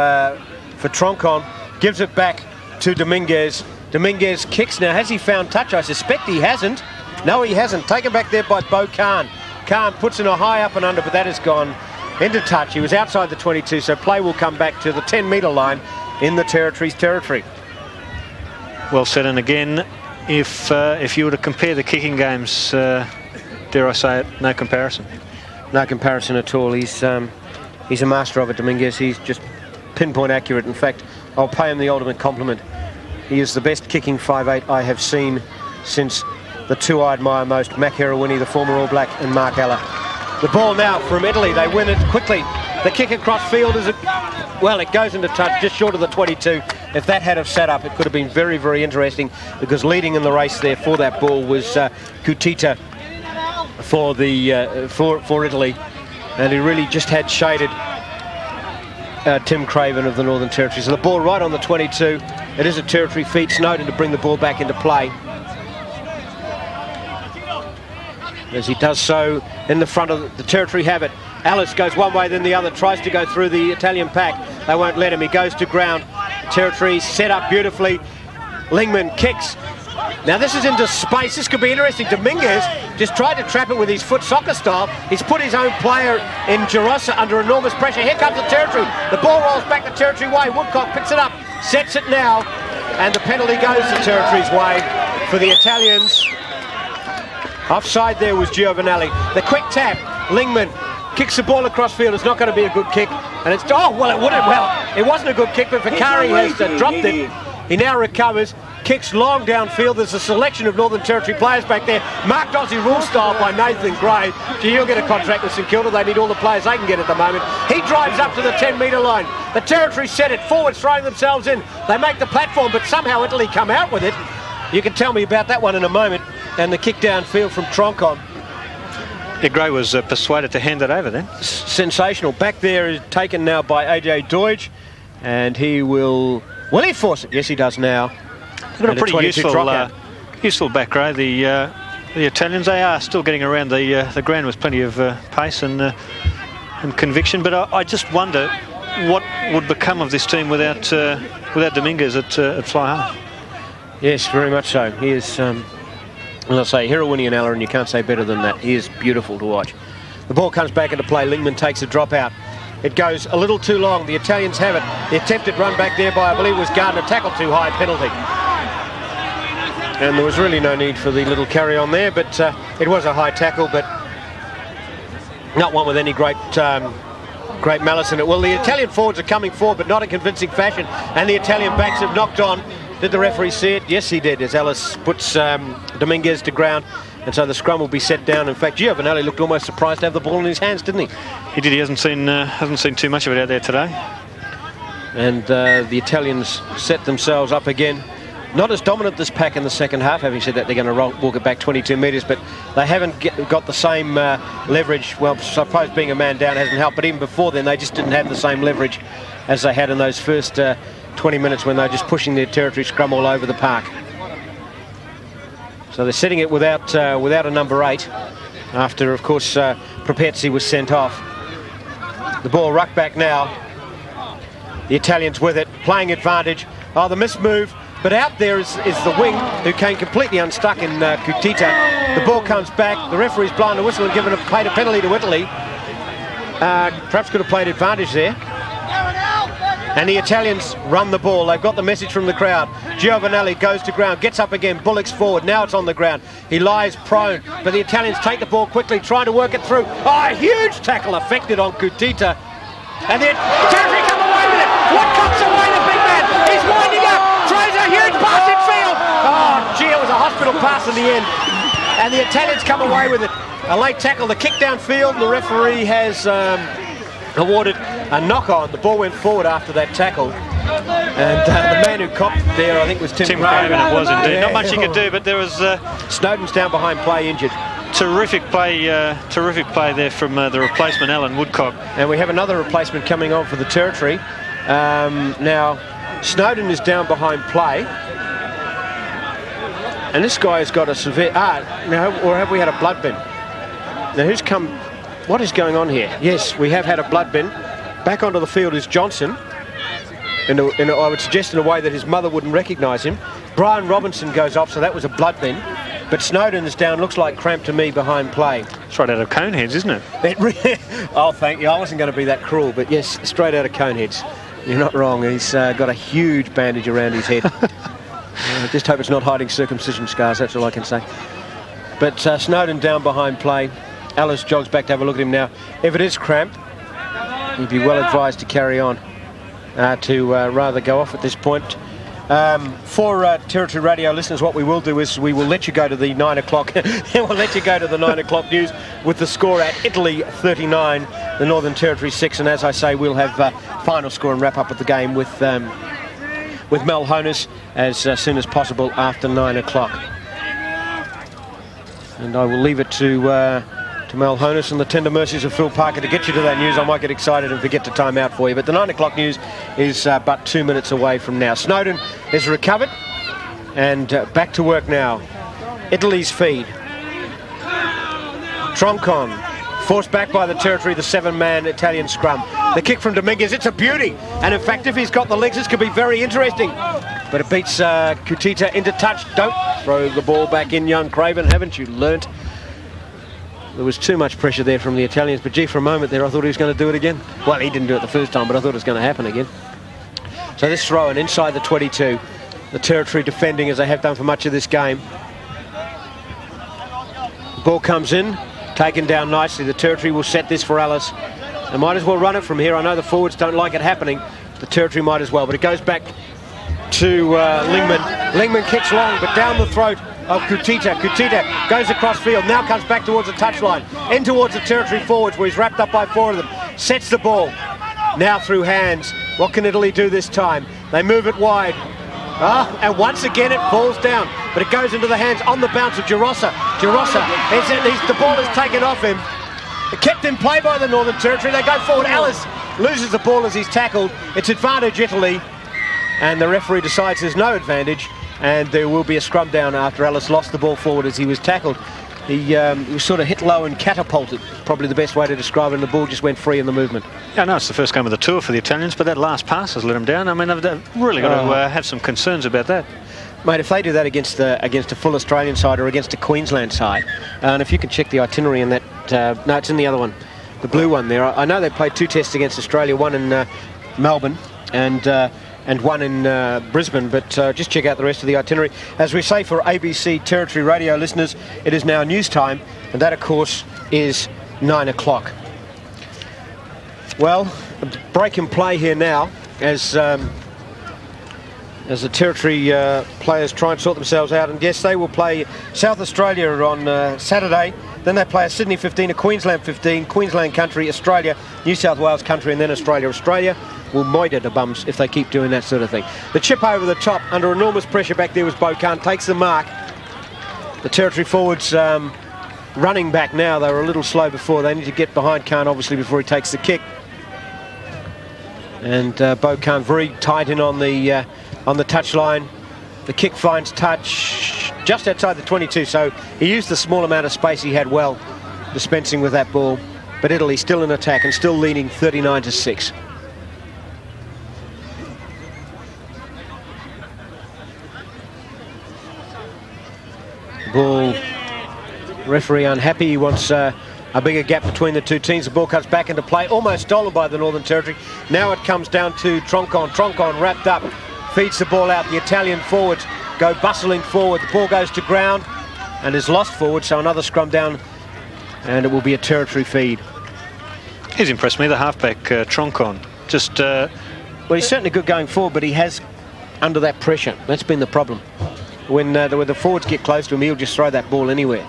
Troncon. Gives it back to Dominguez. Dominguez kicks now. Has he found touch? I suspect he hasn't. No, he hasn't. Taken back there by Bo Khan. Khan puts in a high up and under, but that has gone into touch. He was outside the 22, so play will come back to the 10-metre line in the Territory's territory. Well said. And again, if you were to compare the kicking games, dare I say it, no comparison. No comparison at all. He's a master of it, Dominguez. He's just pinpoint accurate. In fact, I'll pay him the ultimate compliment. He is the best kicking 5'8" I have seen since the two I admire most, Mac Herawini, the former All Black, and Mark Ella. The ball now from Italy. They win it quickly. The kick across field is it goes into touch just short of the 22. If that had have sat up, it could have been very, very interesting, because leading in the race there for that ball was Kutita for Italy, and he really just had shaded Tim Craven of the Northern Territory. So the ball right on the 22. It is a Territory feat. Snowden to bring the ball back into play. As he does so, in the front of the Territory have it. Alice goes one way, then the other, tries to go through the Italian pack. They won't let him. He goes to ground. Territory set up beautifully. Lingman kicks. Now this is into space. This could be interesting. Dominguez just tried to trap it with his foot soccer style. He's put his own player in Gerosa under enormous pressure. Here comes the Territory. The ball rolls back the Territory way. Woodcock picks it up, sets it now, and the penalty goes the Territory's way for the Italians. Offside there was Giovanelli. The quick tap. Lingman kicks the ball across field. It's not going to be a good kick. And it's, oh, well, it would have. Well, it wasn't a good kick, but Vicari has dropped it. He now recovers. Kicks long downfield. There's a selection of Northern Territory players back there. Marked Aussie rule style by Nathan Gray. Gee, he'll get a contract with St Kilda. They need all the players they can get at the moment. He drives up to the 10-metre line. The Territory set it forward, throwing themselves in. They make the platform, but somehow Italy come out with it. You can tell me about that one in a moment. And the kick downfield from Troncon. Yeah, Gray was persuaded to hand it over then. Sensational. Back there is taken now by AJ Deutsch, and he will he force it? Yes, he does now. They've got a pretty useful back row. The Italians, they are still getting around the ground with plenty of pace and conviction. But I just wonder what would become of this team without Dominguez at fly half. Yes, very much so. He is. I'll say Herawini and Ella, and you can't say better than that. He is beautiful to watch. The ball comes back into play. Lingman takes a drop out. It goes a little too long. The Italians have it. The attempted run back there by, I believe it was Gardner, tackle too high, penalty. And there was really no need for the little carry on there, but it was a high tackle, but not one with any great malice in it. Well, the Italian forwards are coming forward, but not in convincing fashion, and the Italian backs have knocked on. Did the referee see it? Yes, he did, as Ellis puts Dominguez to ground, and so the scrum will be set down. In fact, Giovanelli looked almost surprised to have the ball in his hands, didn't he? He did. He hasn't seen too much of it out there today. And the Italians set themselves up again. Not as dominant this pack in the second half. Having said that, they're going to walk it back 22 metres, but they haven't got the same leverage. Well, I suppose being a man down hasn't helped, but even before then, they just didn't have the same leverage as they had in those first 20 minutes when they're just pushing their Territory scrum all over the park. So they're setting it without a number 8 after, of course, Prepezzi was sent off. The ball ruck back now. The Italians with it, playing advantage. Oh, the missed move, but out there is the wing, who came completely unstuck in Kutita. The ball comes back. The referee's blown the whistle and played a penalty to Italy. Perhaps could have played advantage there. And the Italians run the ball. They've got the message from the crowd. Giovanelli goes to ground, gets up again, bullocks forward. Now it's on the ground. He lies prone, but the Italians take the ball quickly, trying to work it through. Oh, a huge tackle affected on Kutita. And then Territory come away with it. What comes away, the big man? He's winding up. hospital pass in the end, and the Italians come away with it. A late tackle, the kick downfield, the referee has awarded a knock-on. The ball went forward after that tackle, and the man who copped there, I think, was Tim Craven. It was indeed. Yeah. Not much he could do, but there was... Snowden's down behind play, injured. Terrific play there from the replacement, Alan Woodcock. And we have another replacement coming on for the Territory. Now, Snowden is down behind play. And this guy has got a severe... or have we had a blood bin? Now, who's come... What is going on here? Yes, we have had a blood bin. Back onto the field is Johnson. I would suggest in a way that his mother wouldn't recognise him. Brian Robinson goes off, so that was a blood bin. But Snowden is down, looks like cramp to me behind play. It's right out of Coneheads, isn't it? Oh, thank you. I wasn't going to be that cruel, but yes, straight out of Coneheads. You're not wrong. He's got a huge bandage around his head. I just hope it's not hiding circumcision scars, that's all I can say. But Snowden down behind play. Alice jogs back to have a look at him now. If it is cramp, he'd be well advised to carry on, to rather go off at this point. For Territory Radio listeners, what we will do is we will let you go to the 9 o'clock we'll let you go to the 9 o'clock news with the score at Italy 39, the Northern Territory 6, and as I say, we'll have final score and wrap up of the game with Mel Honus as soon as possible after 9 o'clock. And I will leave it to Mel Honus and the tender mercies of Phil Parker to get you to that news. I might get excited and forget to time out for you, but the 9 o'clock news is but 2 minutes away from now. Snowden is recovered and back to work now. Italy's feed. Troncon forced back by the Territory, the 7-man Italian scrum. The kick from Dominguez, it's a beauty, and in fact if he's got the legs this could be very interesting, but it beats Kutita into touch. Don't throw the ball back in, young Craven, haven't you learnt? There was too much pressure there from the Italians, but gee, for a moment there I thought he was going to do it again. Well, he didn't do it the first time, but I thought it was going to happen again. So this throw in inside the 22. The Territory defending as they have done for much of this game. Ball comes in, taken down nicely. The Territory will set this for Alice. They might as well run it from here. I know the forwards don't like it happening. The Territory might as well, but it goes back to Lingman. Lingman kicks long, but down the throat of Kutita. Kutita goes across field, now comes back towards the touchline, in towards the Territory forwards where he's wrapped up by 4 of them. Sets the ball, now through hands. What can Italy do this time? They move it wide. And once again it falls down, but it goes into the hands on the bounce of Girossa. The ball is taken off him. Kept in play by the Northern Territory. They go forward. Alice loses the ball as he's tackled. It's advantage Italy, and the referee decides there's no advantage, and there will be a scrum down after Ellis lost the ball forward as he was tackled. He was sort of hit low and catapulted, probably the best way to describe it, and the ball just went free in the movement. Yeah, no, it's the first game of the tour for the Italians, but that last pass has let them down. I mean, they've really got to have some concerns about that. Mate, if they do that against a full Australian side or against a Queensland side, and if you can check the itinerary in that... no, it's in the other one, the blue one there. I know they played 2 tests against Australia, one in Melbourne and one in Brisbane, but just check out the rest of the itinerary. As we say for ABC Territory Radio listeners, it is now news time, and that, of course, is 9 o'clock. Well, a break in play here now as the Territory players try and sort themselves out. And yes, they will play South Australia on Saturday. Then they play a Sydney 15, a Queensland 15, Queensland country, Australia, New South Wales country, and then Australia. Australia will moiter the bums if they keep doing that sort of thing. The chip over the top, under enormous pressure back there was Bocan, takes the mark. The Territory forwards running back now. They were a little slow before. They need to get behind Khan, obviously, before he takes the kick. And Bocan very tight in on the touchline. The kick finds touch just outside the 22, so he used the small amount of space he had well, dispensing with that ball. But Italy still in attack and still leading 39-6. Ball, referee unhappy. He wants a bigger gap between the two teams. The ball comes back into play, almost stolen by the Northern Territory. Now it comes down to Troncon. Troncon wrapped up, feeds the ball out. The Italian forwards go bustling forward. The ball goes to ground and is lost forward, so another scrum down, and it will be a Territory feed. He's impressed me, the halfback, Troncon. Just well, he's certainly good going forward, but he has under that pressure. That's been the problem. when the forwards get close to him, he'll just throw that ball anywhere.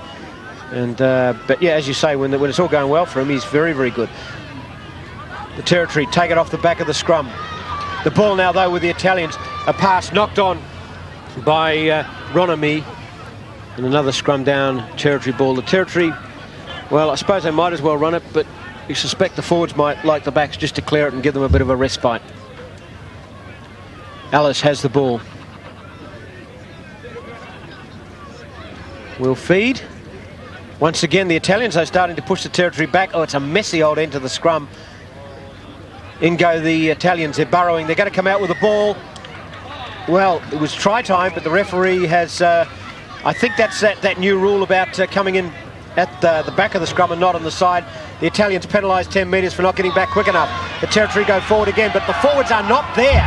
And but yeah, as you say, when it's all going well for him, he's very, very good. The Territory take it off the back of the scrum. The ball now, though, with the Italians. A pass knocked on by Ronami. And another scrum down, Territory ball. The Territory, well, I suppose they might as well run it, but you suspect the forwards might like the backs just to clear it and give them a bit of a respite. Ellis has the ball. Will feed. Once again, the Italians are starting to push the Territory back. Oh, it's a messy old end to the scrum. In go the Italians. They're burrowing. They're going to come out with the ball. Well, it was try time, but the referee has... I think that's that new rule about coming in at the back of the scrum and not on the side. The Italians penalised 10 metres for not getting back quick enough. The Territory go forward again, but the forwards are not there.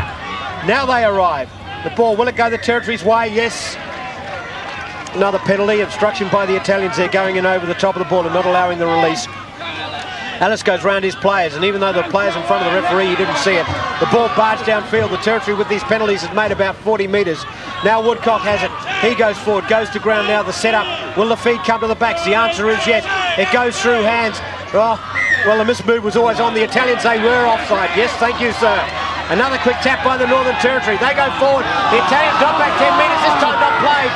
Now they arrive. The ball, will it go the Territory's way? Yes. Another penalty, obstruction by the Italians. They're going in over the top of the ball and not allowing the release. Ellis goes round his players, and even though the players in front of the referee, he didn't see it. The ball barged downfield. The Territory with these penalties has made about 40 metres. Now Woodcock has it. He goes forward, goes to ground now. The setup. Will the feed come to the backs? The answer is yes. It goes through hands. Oh, well, the mismove was always on the Italians. They were offside. Yes, thank you, sir. Another quick tap by the Northern Territory. They go forward. The Italians got back 10 metres. This time not played.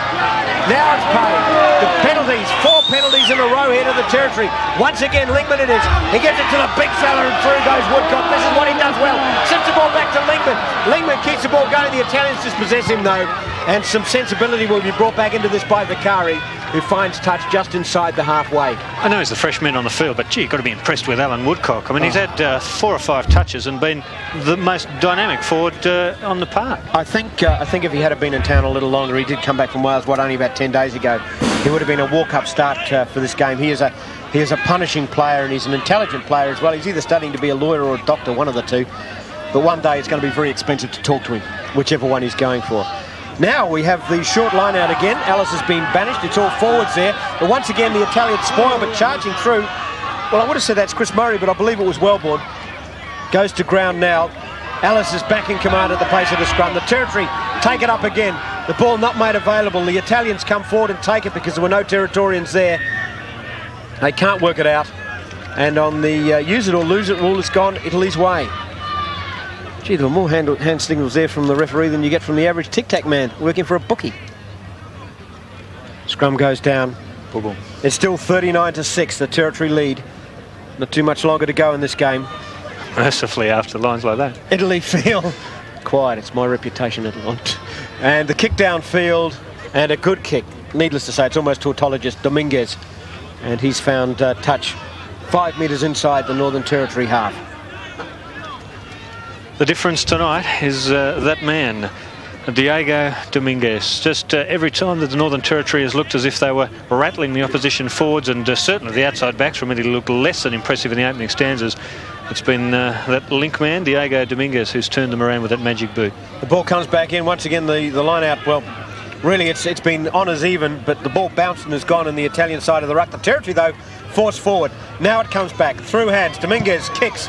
Now it's paid. The penalties, 4 penalties in a row here to the Territory. Once again, Linkman it is. He gives it to the big fella and through goes Woodcock. This is what he does well. Sends the ball back to Linkman. Linkman keeps the ball going. The Italians dispossess him though. And some sensibility will be brought back into this by Vicari, who finds touch just inside the halfway. I know he's the freshman on the field, but gee, you've got to be impressed with Alan Woodcock. I mean, he's had 4 or 5 touches and been the most dynamic forward on the park. I think if he had been in town a little longer, he did come back from Wales, only about 10 days ago. He would have been a walk-up start for this game. He is a punishing player, and he's an intelligent player as well. He's either studying to be a lawyer or a doctor, one of the two. But one day it's going to be very expensive to talk to him, whichever one he's going for. Now we have the short line out again. Ellis has been banished. It's all forwards there. But once again, the Italians spoil, but charging through. Well, I would have said that's Chris Murray, but I believe it was Wellborn. Goes to ground now. Ellis is back in command at the pace of the scrum. The Territory take it up again. The ball not made available. The Italians come forward and take it because there were no Territorians there. They can't work it out. And on the use it or lose it rule, it's gone Italy's way. Gee, there were more hand signals there from the referee than you get from the average tic-tac man working for a bookie. Scrum goes down. Boom. It's still 39-6, the Territory lead. Not too much longer to go in this game. Mercifully after lines like that. Italy field. Quiet, it's my reputation at Lont. And the kick downfield, and a good kick. Needless to say, it's almost tautologist Dominguez. And he's found touch 5 metres inside the Northern Territory half. The difference tonight is that man, Diego Dominguez. Just every time that the Northern Territory has looked as if they were rattling the opposition forwards, and certainly the outside backs from it, he looked less than impressive in the opening stanzas. It's been that link man, Diego Dominguez, who's turned them around with that magic boot. The ball comes back in. Once again, the line out, well, really it's been honours even, but the ball bounced and has gone on the Italian side of the ruck. The Territory, though, forced forward. Now it comes back, through hands. Dominguez kicks.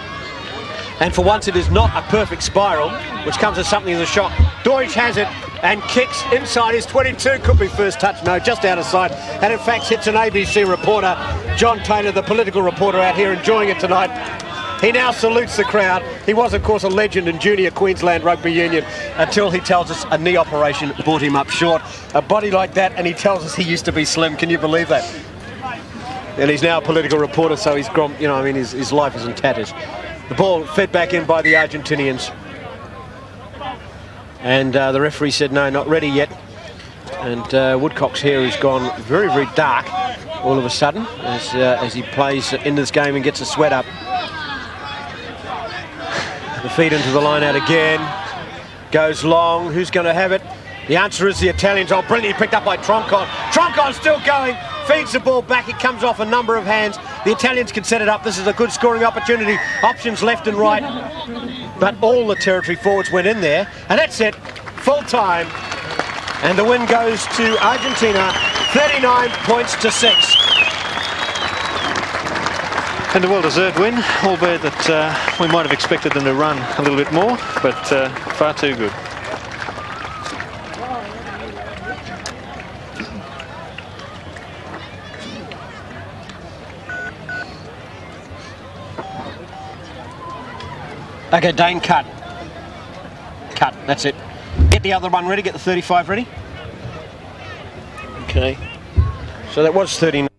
And for once it is not a perfect spiral, which comes as something of a shock. Deutsch has it and kicks inside his 22. Could be first touch, no, just out of sight. And in fact hits an ABC reporter, John Taylor, the political reporter out here enjoying it tonight. He now salutes the crowd. He was, of course, a legend in junior Queensland Rugby Union until he tells us a knee operation brought him up short. A body like that, and he tells us he used to be slim. Can you believe that? And he's now a political reporter, so he's, you know, I mean, his life is in tatters. The ball fed back in by the Argentinians. And the referee said, no, not ready yet. And Woodcock's hair has gone very, very dark all of a sudden as he plays into this game and gets a sweat up. The feed into the line out again. Goes long. Who's going to have it? The answer is the Italians. Oh, brilliantly picked up by Troncon. Troncon still going. Feeds the ball back. It comes off a number of hands. The Italians can set it up. This is a good scoring opportunity. Options left and right. But all the Territory forwards went in there. And that's it. Full time. And the win goes to Argentina. 39 points to 6. And a well-deserved win, albeit that we might have expected them to run a little bit more, but far too good. Okay, Dane, cut. Cut, that's it. Get the other one ready, get the 35 ready. Okay. So that was 39.